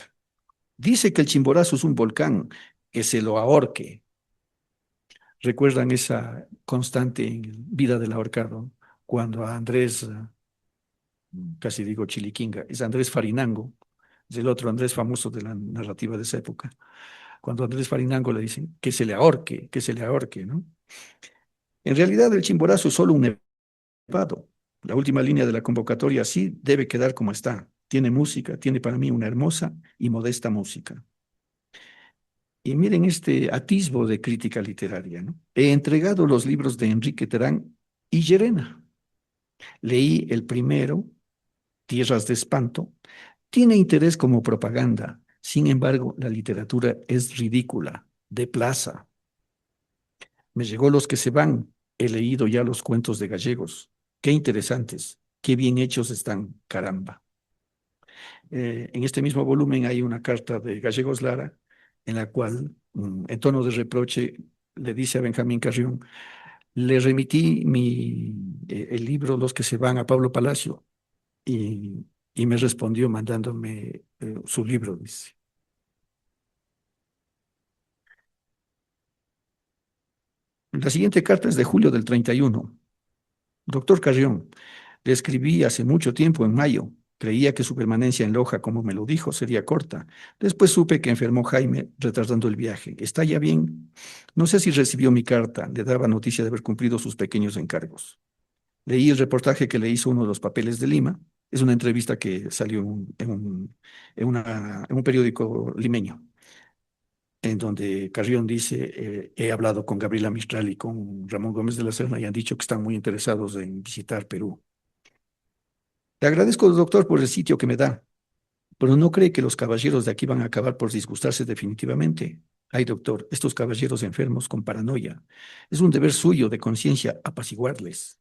Dice que el Chimborazo es un volcán, que se lo ahorque. ¿Recuerdan esa constante en Vida del Ahorcado? Cuando a Andrés, casi digo Chiliquinga, es Andrés Farinango, es el otro Andrés famoso de la narrativa de esa época. Cuando a Andrés Farinango le dicen que se le ahorque, ¿no? En realidad el Chimborazo es solo un nevado. La última línea de la convocatoria sí debe quedar como está. Tiene música, tiene para mí una hermosa y modesta música. Y miren este atisbo de crítica literaria, ¿no? He entregado los libros de Enrique Terán y Llerena. Leí el primero, Tierras de Espanto. Tiene interés como propaganda. Sin embargo, la literatura es ridícula, de plaza. Me llegó Los que se van. He leído ya los cuentos de gallegos. Qué interesantes, qué bien hechos están, caramba. En este mismo volumen hay una carta de Gallegos Lara en la cual, en tono de reproche, le dice a Benjamín Carrión, le remití el libro Los que se van a Pablo Palacio y me respondió mandándome su libro, dice. La siguiente carta es de julio del 31. Doctor Carrión, le escribí hace mucho tiempo, en mayo. Creía que su permanencia en Loja, como me lo dijo, sería corta. Después supe que enfermó Jaime, retardando el viaje. ¿Está ya bien? No sé si recibió mi carta. Le daba noticia de haber cumplido sus pequeños encargos. Leí el reportaje que le hizo uno de los papeles de Lima. Es una entrevista que salió en un periódico limeño, en donde Carrión dice, he hablado con Gabriela Mistral y con Ramón Gómez de la Serna y han dicho que están muy interesados en visitar Perú. Le agradezco, doctor, por el sitio que me da, pero no cree que los caballeros de aquí van a acabar por disgustarse definitivamente. Ay, doctor, estos caballeros enfermos con paranoia. Es un deber suyo de conciencia apaciguarles.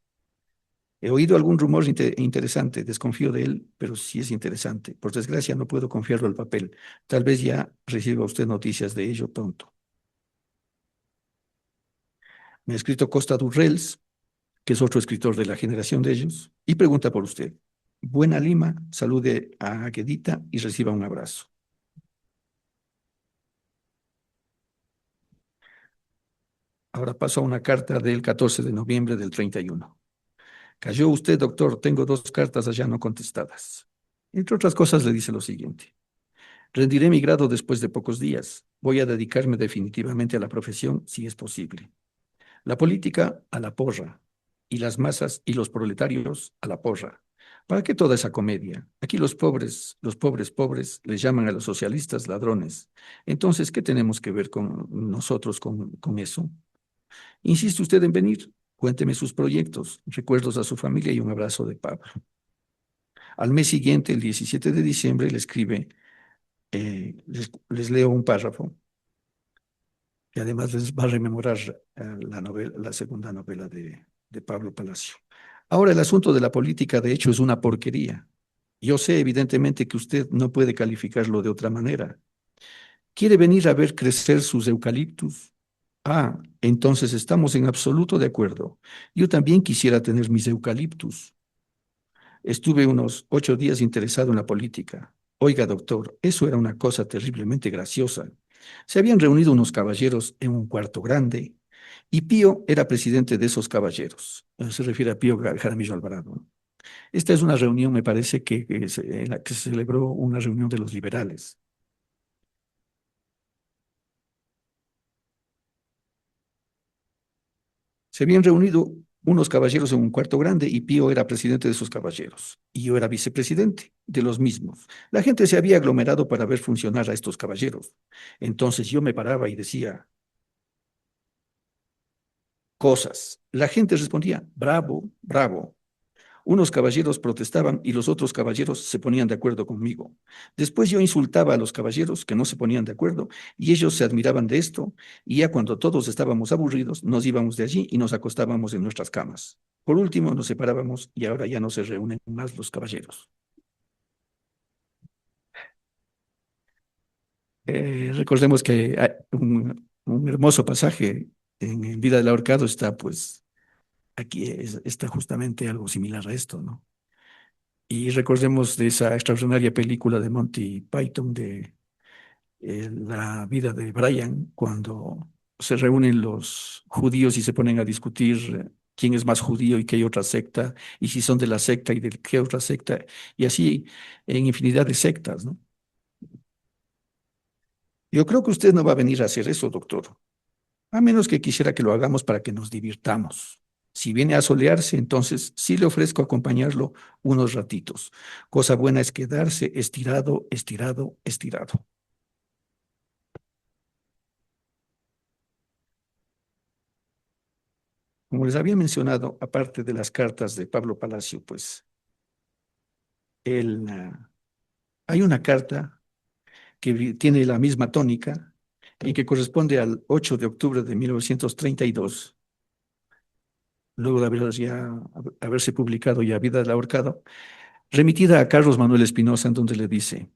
He oído algún rumor interesante, desconfío de él, pero sí es interesante. Por desgracia, no puedo confiarlo al papel. Tal vez ya reciba usted noticias de ello pronto. Me ha escrito Costa Durrels, que es otro escritor de la generación de ellos, y pregunta por usted. Buena Lima, salude a Aguedita y reciba un abrazo. Ahora paso a una carta del 14 de noviembre del 31. Cayó usted, doctor, tengo dos cartas allá no contestadas. Entre otras cosas, le dice lo siguiente. Rendiré mi grado después de pocos días. Voy a dedicarme definitivamente a la profesión, si es posible. La política a la porra, y las masas y los proletarios a la porra. ¿Para qué toda esa comedia? Aquí los pobres, pobres, les llaman a los socialistas ladrones. Entonces, ¿qué tenemos que ver con nosotros con eso? ¿Insiste usted en venir? Cuénteme sus proyectos, recuerdos a su familia y un abrazo de Pablo. Al mes siguiente, el 17 de diciembre, le escribe, les leo un párrafo que además les va a rememorar la novela, la segunda novela de Pablo Palacio. Ahora, el asunto de la política, de hecho, es una porquería. Yo sé, evidentemente, que usted no puede calificarlo de otra manera. ¿Quiere venir a ver crecer sus eucaliptus? Ah, entonces estamos en absoluto de acuerdo. Yo también quisiera tener mis eucaliptus. Estuve unos 8 días interesado en la política. Oiga, doctor, eso era una cosa terriblemente graciosa. Se habían reunido unos caballeros en un cuarto grande y Pío era presidente de esos caballeros. Se refiere a Pío Jaramillo Alvarado, ¿no? Esta es una reunión, me parece, en la que se celebró una reunión de los liberales. Se habían reunido unos caballeros en un cuarto grande y Pío era presidente de esos caballeros y yo era vicepresidente de los mismos. La gente se había aglomerado para ver funcionar a estos caballeros. Entonces yo me paraba y decía cosas. La gente respondía, bravo, bravo. Unos caballeros protestaban y los otros caballeros se ponían de acuerdo conmigo. Después yo insultaba a los caballeros que no se ponían de acuerdo y ellos se admiraban de esto y ya cuando todos estábamos aburridos nos íbamos de allí y nos acostábamos en nuestras camas. Por último nos separábamos y ahora ya no se reúnen más los caballeros. Recordemos que un un hermoso pasaje en Vida del Ahorcado está, pues, aquí está justamente algo similar a esto, ¿no? Y recordemos de esa extraordinaria película de Monty Python de la vida de Brian, cuando se reúnen los judíos y se ponen a discutir quién es más judío y qué hay otra secta, y si son de la secta y de qué otra secta, y así en infinidad de sectas, ¿no? Yo creo que usted no va a venir a hacer eso, doctor, a menos que quisiera que lo hagamos para que nos divirtamos. Si viene a solearse, entonces sí le ofrezco acompañarlo unos ratitos. Cosa buena es quedarse estirado, estirado, estirado. Como les había mencionado, aparte de las cartas de Pablo Palacio, pues hay una carta que tiene la misma tónica y que corresponde al 8 de octubre de 1932, luego de haberse publicado ya Vida del Ahorcado, remitida a Carlos Manuel Espinosa, en donde le dice: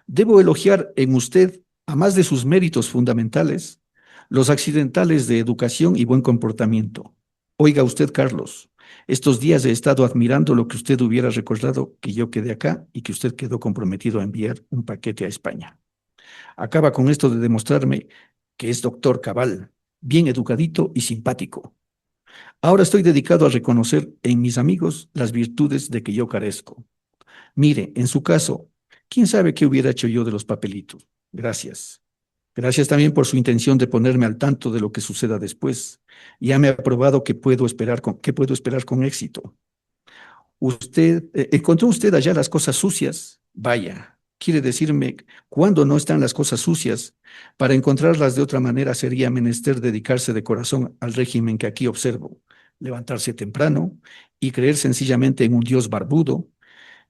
debo elogiar en usted, a más de sus méritos fundamentales, los accidentales de educación y buen comportamiento. Oiga usted, Carlos, estos días he estado admirando lo que usted hubiera recordado que yo quedé acá y que usted quedó comprometido a enviar un paquete a España. Acaba con esto de demostrarme que es doctor cabal, bien educadito y simpático. Ahora estoy dedicado a reconocer en mis amigos las virtudes de que yo carezco. Mire, en su caso, ¿quién sabe qué hubiera hecho yo de los papelitos? Gracias. Gracias también por su intención de ponerme al tanto de lo que suceda después. Ya me ha probado que puedo esperar con éxito. ¿Encontró usted allá las cosas sucias? Vaya, quiere decirme cuándo no están las cosas sucias. Para encontrarlas de otra manera sería menester dedicarse de corazón al régimen que aquí observo, levantarse temprano y creer sencillamente en un Dios barbudo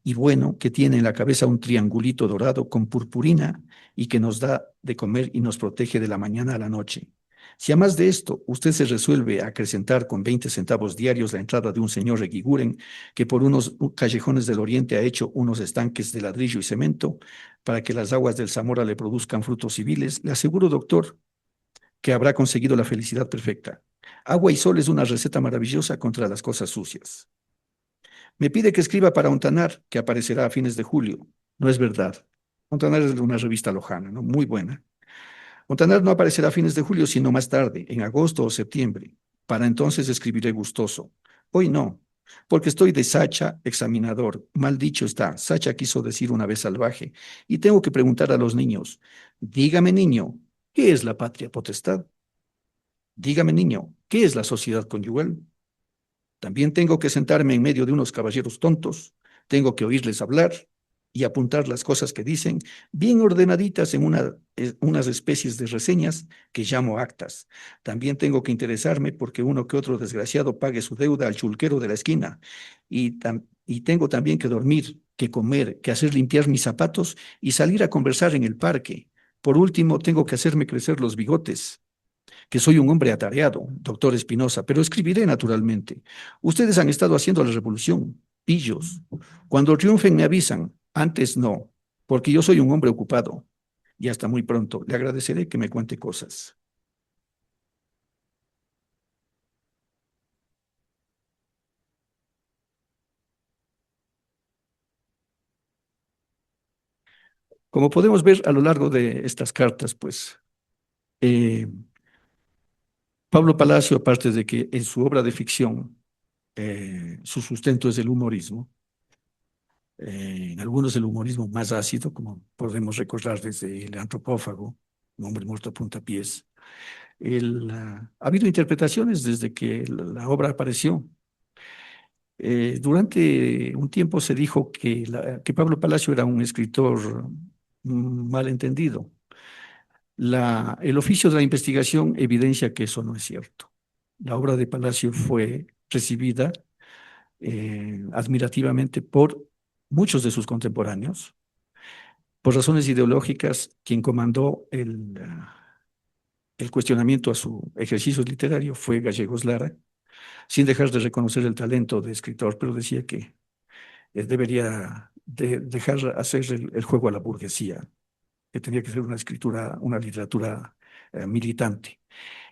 y bueno, que tiene en la cabeza un triangulito dorado con purpurina y que nos da de comer y nos protege de la mañana a la noche. Si además de esto usted se resuelve a acrecentar con 20 centavos diarios la entrada de un señor Reguiguren que por unos callejones del oriente ha hecho unos estanques de ladrillo y cemento para que las aguas del Zamora le produzcan frutos civiles, le aseguro, doctor, que habrá conseguido la felicidad perfecta. Agua y sol es una receta maravillosa contra las cosas sucias. Me pide que escriba para Ontanar, que aparecerá a fines de julio. No es verdad. Ontanar es una revista lojana, ¿no? Muy buena. Ontanar no aparecerá a fines de julio, sino más tarde, en agosto o septiembre. Para entonces escribiré gustoso. Hoy no, porque estoy de Sacha, examinador. Mal dicho está, Sacha quiso decir una vez salvaje. Y tengo que preguntar a los niños, dígame niño, ¿qué es la patria potestad? Dígame niño, ¿qué es la sociedad conyugal? También tengo que sentarme en medio de unos caballeros tontos, tengo que oírles hablar y apuntar las cosas que dicen, bien ordenaditas en unas especies de reseñas que llamo actas. También tengo que interesarme porque uno que otro desgraciado pague su deuda al chulquero de la esquina. Y tengo también que dormir, que comer, que hacer limpiar mis zapatos y salir a conversar en el parque. Por último, tengo que hacerme crecer los bigotes, que soy un hombre atareado, doctor Espinosa, pero escribiré naturalmente. Ustedes han estado haciendo la revolución, pillos. Cuando triunfen me avisan, antes no, porque yo soy un hombre ocupado. Y hasta muy pronto. Le agradeceré que me cuente cosas. Como podemos ver a lo largo de estas cartas, pues eh, Pablo Palacio, aparte de que en su obra de ficción su sustento es el humorismo, en algunos el humorismo más ácido, como podemos recordar desde El antropófago, Un hombre muerto a puntapiés. Ha habido interpretaciones desde que la obra apareció. Durante un tiempo se dijo que Pablo Palacio era un escritor malentendido. El oficio de la investigación evidencia que eso no es cierto. La obra de Palacio fue recibida admirativamente por muchos de sus contemporáneos. Por razones ideológicas, quien comandó el cuestionamiento a su ejercicio literario fue Gallegos Lara, sin dejar de reconocer el talento de escritor, pero decía que debería dejar hacer el juego a la burguesía, que tenía que ser una escritura, una literatura militante.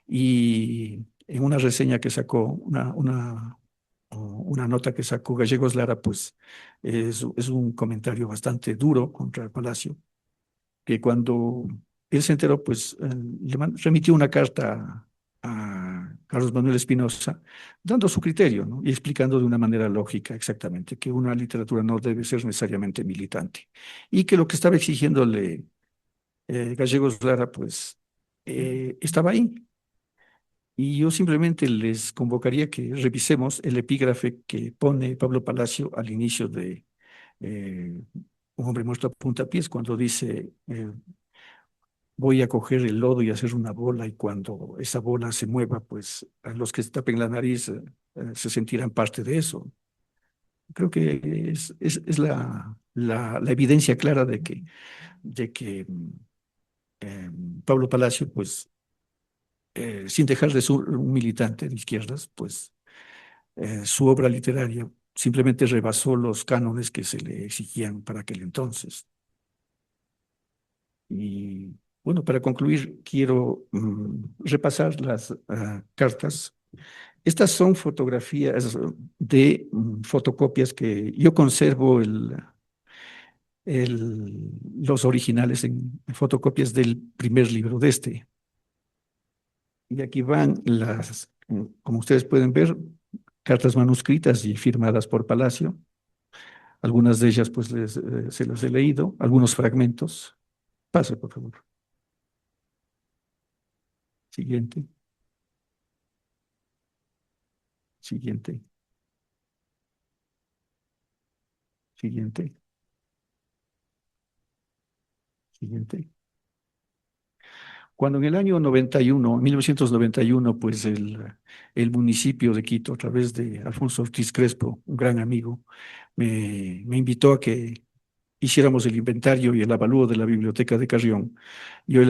Y en una reseña que sacó, una nota que sacó Gallegos Lara, pues es un comentario bastante duro contra el Palacio, que cuando él se enteró, pues remitió una carta a Carlos Manuel Espinosa, dando su criterio, ¿no? Y explicando de una manera lógica exactamente que una literatura no debe ser necesariamente militante y que lo que estaba exigiéndole Gallegos Lara, pues estaba ahí. Y yo simplemente les convocaría que revisemos el epígrafe que pone Pablo Palacio al inicio de Un hombre muerto a puntapiés, cuando dice, voy a coger el lodo y hacer una bola, y cuando esa bola se mueva, pues a los que se tapen la nariz se sentirán parte de eso. Creo que es la evidencia clara de que Pablo Palacio, pues, sin dejar de ser un militante de izquierdas, pues su obra literaria simplemente rebasó los cánones que se le exigían para aquel entonces. Y bueno, para concluir, quiero repasar las cartas. Estas son fotografías de fotocopias que yo conservo los originales en fotocopias del primer libro de este. Y aquí van como ustedes pueden ver, cartas manuscritas y firmadas por Palacio. Algunas de ellas pues se las he leído, algunos fragmentos. Pase, por favor. Siguiente, siguiente, siguiente, siguiente. Cuando en el año 91, 1991, pues el municipio de Quito, a través de Alfonso Ortiz Crespo, un gran amigo, me invitó a que hiciéramos el inventario y el avalúo de la biblioteca de Carrión. Yo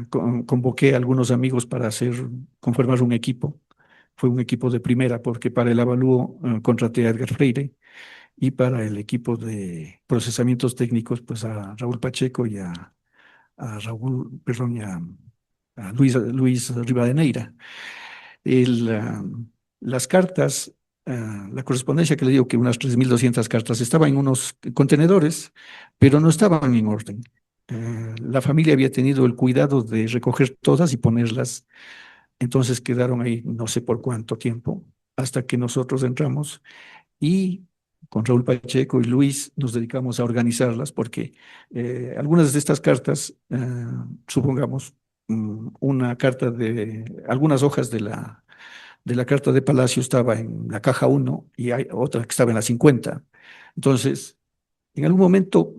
convoqué a algunos amigos para conformar un equipo. Fue un equipo de primera, porque para el avalúo contraté a Edgar Freire, y para el equipo de procesamientos técnicos, pues a Raúl Pacheco y a Raúl, perdón, y a Luis Rivadeneira. El, ah, las cartas, la correspondencia que le digo, que unas 3.200 cartas estaban en unos contenedores, pero no estaban en orden. La familia había tenido el cuidado de recoger todas y ponerlas, entonces quedaron ahí no sé por cuánto tiempo, hasta que nosotros entramos y con Raúl Pacheco y Luis nos dedicamos a organizarlas, porque algunas de estas cartas, supongamos, una carta algunas hojas de la carta de Palacio estaba en la caja 1 y hay otra que estaba en la 50. Entonces, en algún momento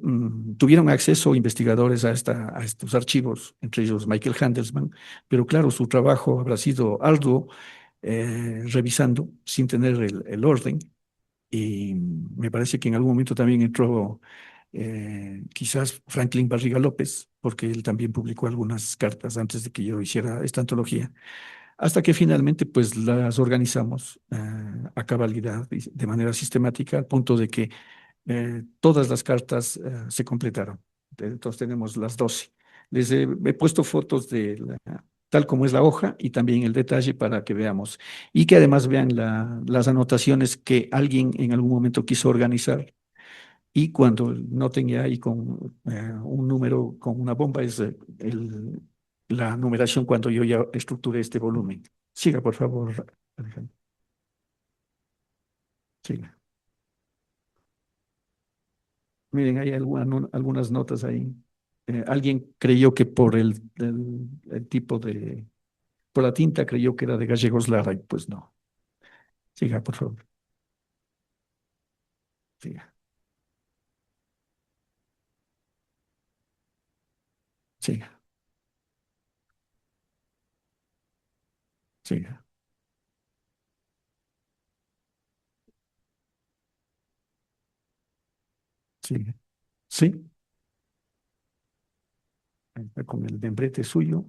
tuvieron acceso investigadores a estos archivos, entre ellos Michael Handelsman, pero claro, su trabajo habrá sido arduo, revisando sin tener el orden. Y me parece que en algún momento también entró quizás Franklin Barriga López, porque él también publicó algunas cartas antes de que yo hiciera esta antología, hasta que finalmente pues las organizamos a cabalidad y de manera sistemática, al punto de que todas las cartas se completaron. Entonces tenemos las 12. He puesto fotos tal como es la hoja y también el detalle para que veamos. Y que además vean las anotaciones que alguien en algún momento quiso organizar. Y cuando noten ya ahí con un número, con una bomba, es la numeración cuando yo ya estructuré este volumen. Siga, por favor, Alejandro. Siga. Miren, hay algunas notas ahí. Alguien creyó que por el tipo por la tinta creyó que era de Gallegos Lara, y pues no. Siga, por favor. Siga, siga, siga, siga. Sí, ahí está con el membrete suyo.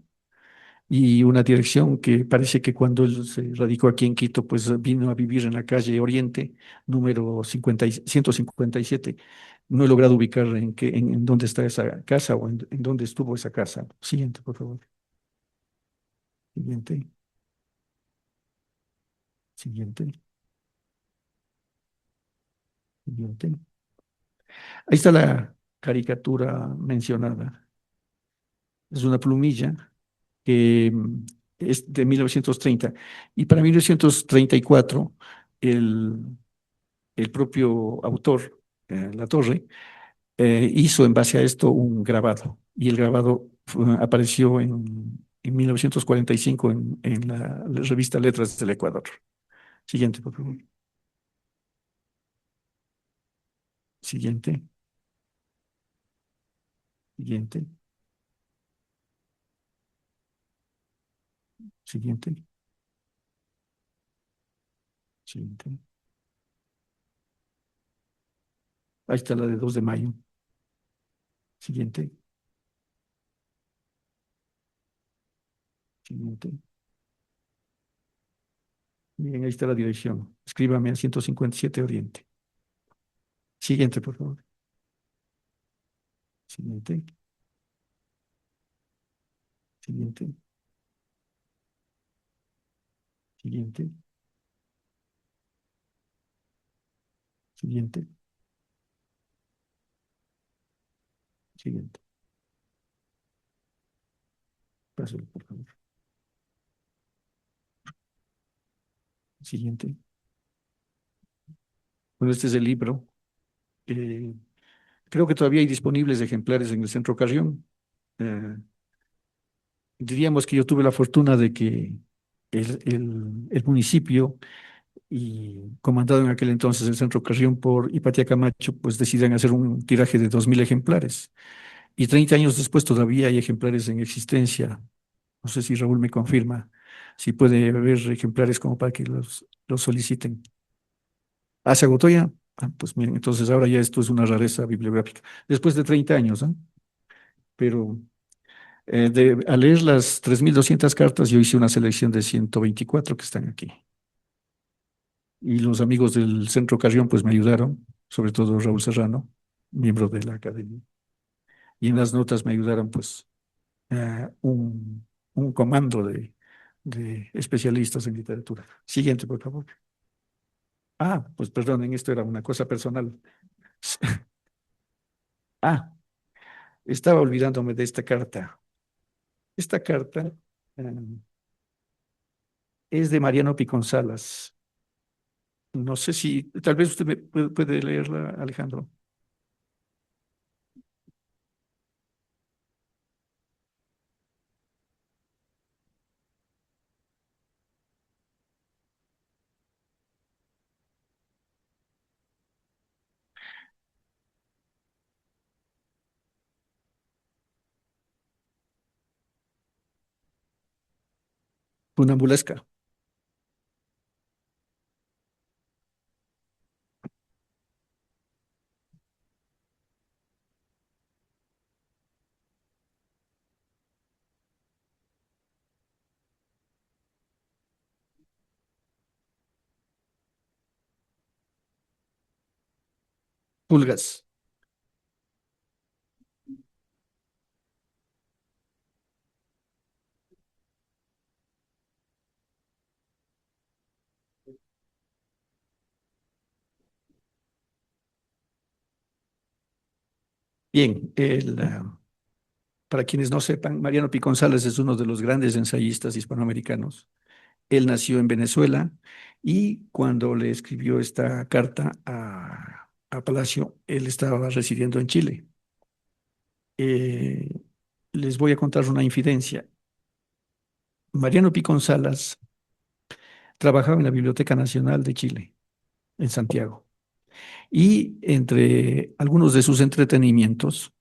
Y una dirección que parece que cuando él se radicó aquí en Quito, pues vino a vivir en la calle Oriente, número 157. No he logrado ubicar en dónde está esa casa o en dónde estuvo esa casa. Siguiente, por favor. Siguiente, siguiente, siguiente. Ahí está la caricatura mencionada. Es una plumilla que es de 1930. Y para 1934, el, el propio autor, La Torre, hizo en base a esto un grabado. Y el grabado apareció en 1945 en la revista Letras del Ecuador. Siguiente, por favor. Siguiente, siguiente, siguiente, siguiente. Ahí está la de 2 de mayo. Siguiente, siguiente. Bien, ahí está la dirección. Escríbame a 157 Oriente. Siguiente, por favor. Siguiente, siguiente, siguiente, siguiente, siguiente. Pásalo, por favor. Siguiente. Bueno, este es el libro. Eh, Creo que todavía hay disponibles ejemplares en el Centro Carrión. Eh, Diríamos que yo tuve la fortuna de que el municipio y comandado en aquel entonces el Centro Carrión por Hipatia Camacho, pues deciden hacer un tiraje de 2.000 ejemplares. Y 30 años después todavía hay ejemplares en existencia. No sé si Raúl me confirma, si puede haber ejemplares como para que los soliciten. Ah, se agotó ya. Ah, pues miren, entonces ahora ya esto es una rareza bibliográfica. Después de 30 años, ¿ah? Pero al leer las 3.200 cartas, yo hice una selección de 124 que están aquí. Y los amigos del Centro Carrión, pues me ayudaron, sobre todo Raúl Serrano, miembro de la academia. Y en las notas me ayudaron, pues, un comando de especialistas en literatura. Siguiente, por favor. Ah, pues perdonen, esto era una cosa personal. Ah, estaba olvidándome de esta carta. Esta carta es de Mariano Piconzalas. No sé si, tal vez usted puede leerla, Alejandro. Funambulesca. Pulgas. Bien, para quienes no sepan, Mariano Piconzalas es uno de los grandes ensayistas hispanoamericanos. Él nació en Venezuela y cuando le escribió esta carta a Palacio, él estaba residiendo en Chile. Eh, Les voy a contar una infidencia. Mariano Picón Salas trabajaba en la Biblioteca Nacional de Chile, en Santiago, y entre algunos de sus entretenimientos,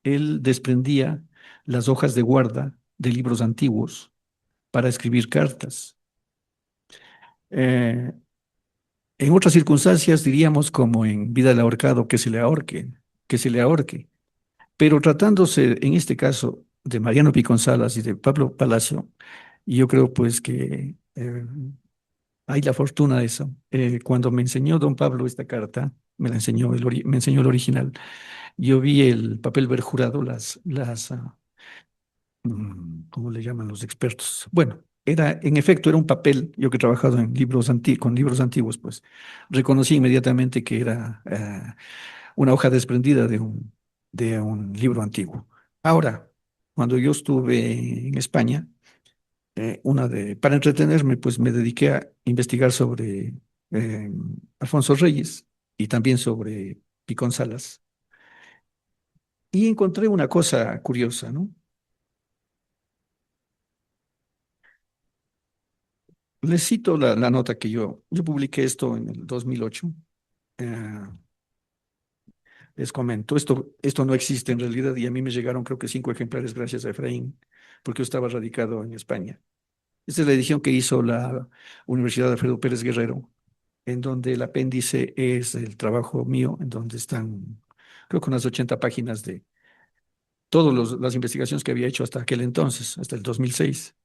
él desprendía las hojas de guarda de libros antiguos para escribir cartas. Eh, en otras circunstancias diríamos como en Vida del ahorcado, que se le ahorque, que se le ahorque. Pero tratándose en este caso de Mariano Piconzalas y de Pablo Palacio, yo creo pues que hay la fortuna de eso. Cuando me enseñó don Pablo esta carta, me la enseñó me enseñó el original, yo vi el papel perjurado, ¿cómo le llaman los expertos? Bueno, Era, en efecto, era un papel, yo que he trabajado en libros con libros antiguos, pues reconocí inmediatamente que era una hoja desprendida de un libro antiguo. Ahora, cuando yo estuve en España, para entretenerme, pues me dediqué a investigar sobre eh, Alfonso Reyes y también sobre Picón Salas. Y encontré una cosa curiosa, ¿no? Les cito la nota que yo publiqué esto en el 2008. Eh, Les comento, esto no existe en realidad y a mí me llegaron creo que 5 ejemplares gracias a Efraín, porque yo estaba radicado en España. Esta es la edición que hizo la Universidad de Alfredo Pérez Guerrero, en donde el apéndice es el trabajo mío, en donde están, creo que unas 80 páginas de todas las investigaciones que había hecho hasta aquel entonces, hasta el 2006.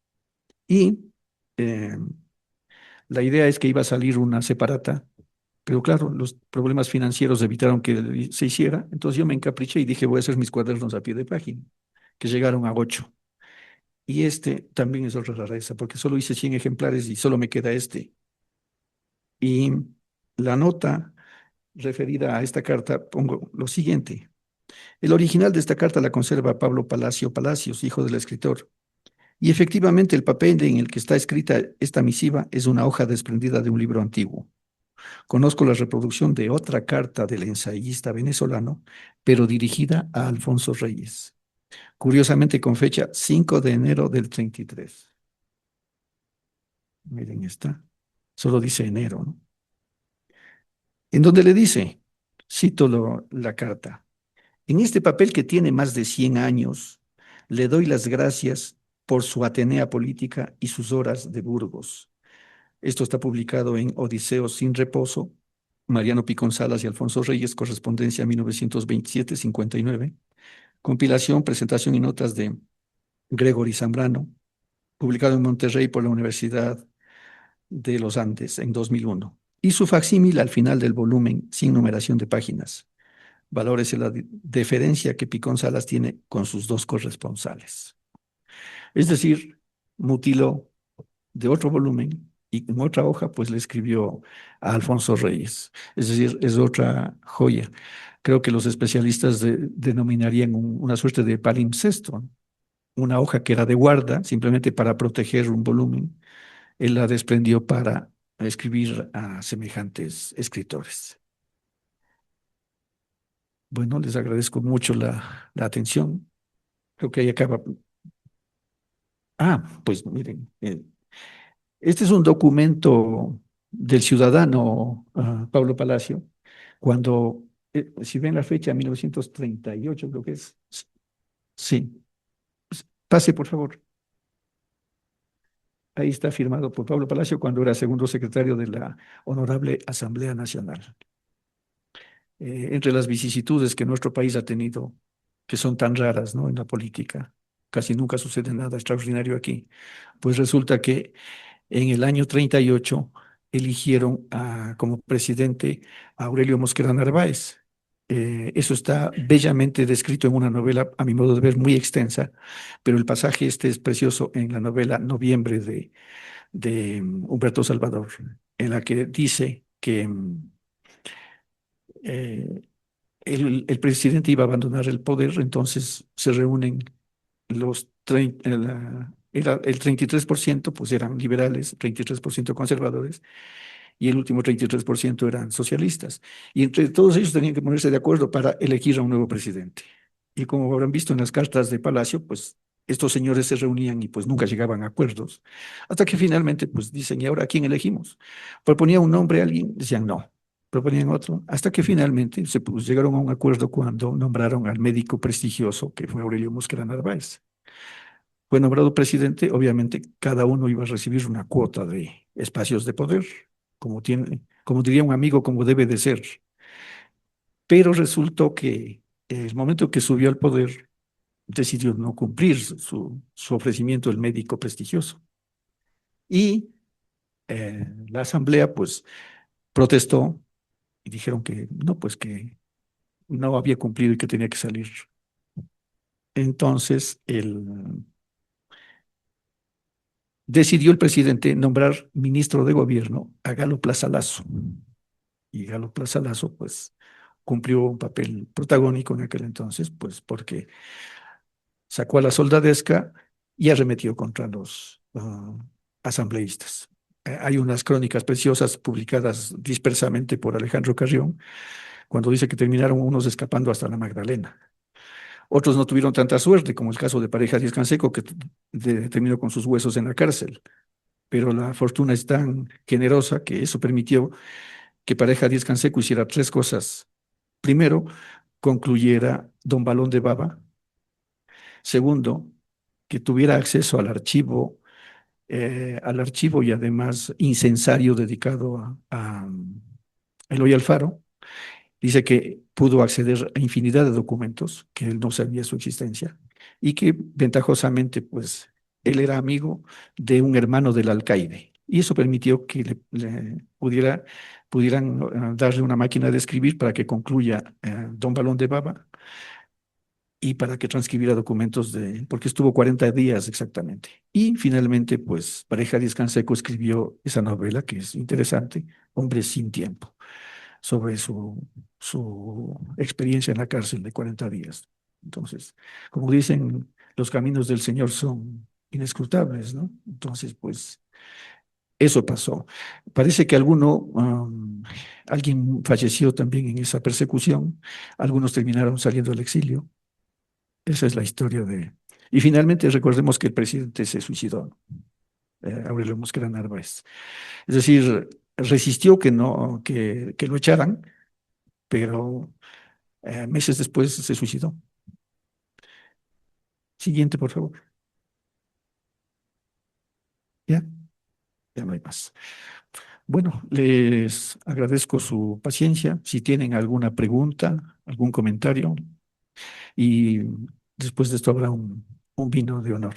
Y eh, la idea es que iba a salir una separata, pero claro, los problemas financieros evitaron que se hiciera. Entonces yo me encapriché y dije, voy a hacer mis cuadernos a pie de página, que llegaron a 8. Y este también es otra rareza, porque solo hice 100 ejemplares y solo me queda este. Y la nota referida a esta carta pongo lo siguiente. El original de esta carta la conserva Pablo Palacio Palacios, hijo del escritor. Y efectivamente el papel en el que está escrita esta misiva es una hoja desprendida de un libro antiguo. Conozco la reproducción de otra carta del ensayista venezolano, pero dirigida a Alfonso Reyes, curiosamente con fecha 5 de enero del 33. Miren esta, solo dice enero, ¿no? En donde le dice, cito la carta, en este papel que tiene más de 100 años, le doy las gracias por su Atenea política y sus horas de Burgos. Esto está publicado en Odiseo sin reposo, Mariano Picón Salas y Alfonso Reyes, correspondencia 1927-59, compilación, presentación y notas de Gregory Zambrano, publicado en Monterrey por la Universidad de los Andes en 2001, y su facsímil al final del volumen sin numeración de páginas. Valórese la deferencia que Picón Salas tiene con sus dos corresponsales. Es decir, mutiló de otro volumen y en otra hoja pues le escribió a Alfonso Reyes. Es decir, es otra joya. Creo que los especialistas denominarían una suerte de palimpsesto, ¿no? Una hoja que era de guarda, simplemente para proteger un volumen. Él la desprendió para escribir a semejantes escritores. Bueno, les agradezco mucho la atención. Creo que ahí acaba. Pues miren, este es un documento del ciudadano Pablo Palacio, cuando, si ven la fecha, 1938 creo que es. Sí, pase por favor. Ahí está firmado por Pablo Palacio cuando era segundo secretario de la Honorable Asamblea Nacional. Entre las vicisitudes que nuestro país ha tenido, que son tan raras, ¿no? En la política, casi nunca sucede nada extraordinario aquí. Pues resulta que en el año 38 eligieron como presidente a Aurelio Mosquera Narváez. Eso está bellamente descrito en una novela, a mi modo de ver, muy extensa, pero el pasaje este es precioso en la novela Noviembre de Humberto Salvador, en la que dice que eh, el presidente iba a abandonar el poder, entonces se reúnen los 30, era el 33%, pues eran liberales, 33% conservadores, y el último 33% eran socialistas. Y entre todos ellos tenían que ponerse de acuerdo para elegir a un nuevo presidente. Y como habrán visto en las cartas de Palacio, pues estos señores se reunían y pues nunca llegaban a acuerdos, hasta que finalmente pues dicen, ¿y ahora a quién elegimos? Proponía un nombre a alguien, decían no. Proponían otro, hasta que finalmente llegaron a un acuerdo cuando nombraron al médico prestigioso que fue Aurelio Mosquera Narváez. Fue nombrado presidente, obviamente cada uno iba a recibir una cuota de espacios de poder, como diría un amigo, como debe de ser. Pero resultó que el momento que subió al poder, decidió no cumplir su ofrecimiento el médico prestigioso. Y la asamblea, pues, protestó y dijeron que no, pues que no había cumplido y que tenía que salir. Entonces, decidió el presidente nombrar ministro de gobierno a Galo Plaza Lazo. Y Galo Plaza Lazo, pues, cumplió un papel protagónico en aquel entonces, pues, porque sacó a la soldadesca y arremetió contra los asambleístas. Hay unas crónicas preciosas publicadas dispersamente por Alejandro Carrión, cuando dice que terminaron unos escapando hasta la Magdalena. Otros no tuvieron tanta suerte, como el caso de Pareja Díaz Canseco, que terminó con sus huesos en la cárcel. Pero la fortuna es tan generosa que eso permitió que Pareja Díaz Canseco hiciera tres cosas. Primero, concluyera Don Balón de Baba. Segundo, que tuviera acceso al archivo y además incensario dedicado a Eloy Alfaro. Dice que pudo acceder a infinidad de documentos que él no sabía su existencia y que ventajosamente, pues, él era amigo de un hermano del alcaide. Y eso permitió que pudieran darle una máquina de escribir para que concluya Don Balón de Baba y para que transcribiera documentos porque estuvo 40 días exactamente. Y finalmente, pues, Pareja Díaz Canseco escribió esa novela que es interesante, Hombres sin tiempo, sobre su experiencia en la cárcel de 40 días. Entonces, como dicen, los caminos del Señor son inescrutables, ¿no? Entonces, pues, eso pasó. Parece que alguien falleció también en esa persecución, algunos terminaron saliendo al exilio. Esa es la historia de... Y finalmente recordemos que el presidente se suicidó, Aurelio Mosquera Narváez. Es decir, resistió que lo echaran, pero meses después se suicidó. Siguiente, por favor. Ya, ya no hay más. Bueno, les agradezco su paciencia. Si tienen alguna pregunta, algún comentario, y después de esto habrá un vino de honor.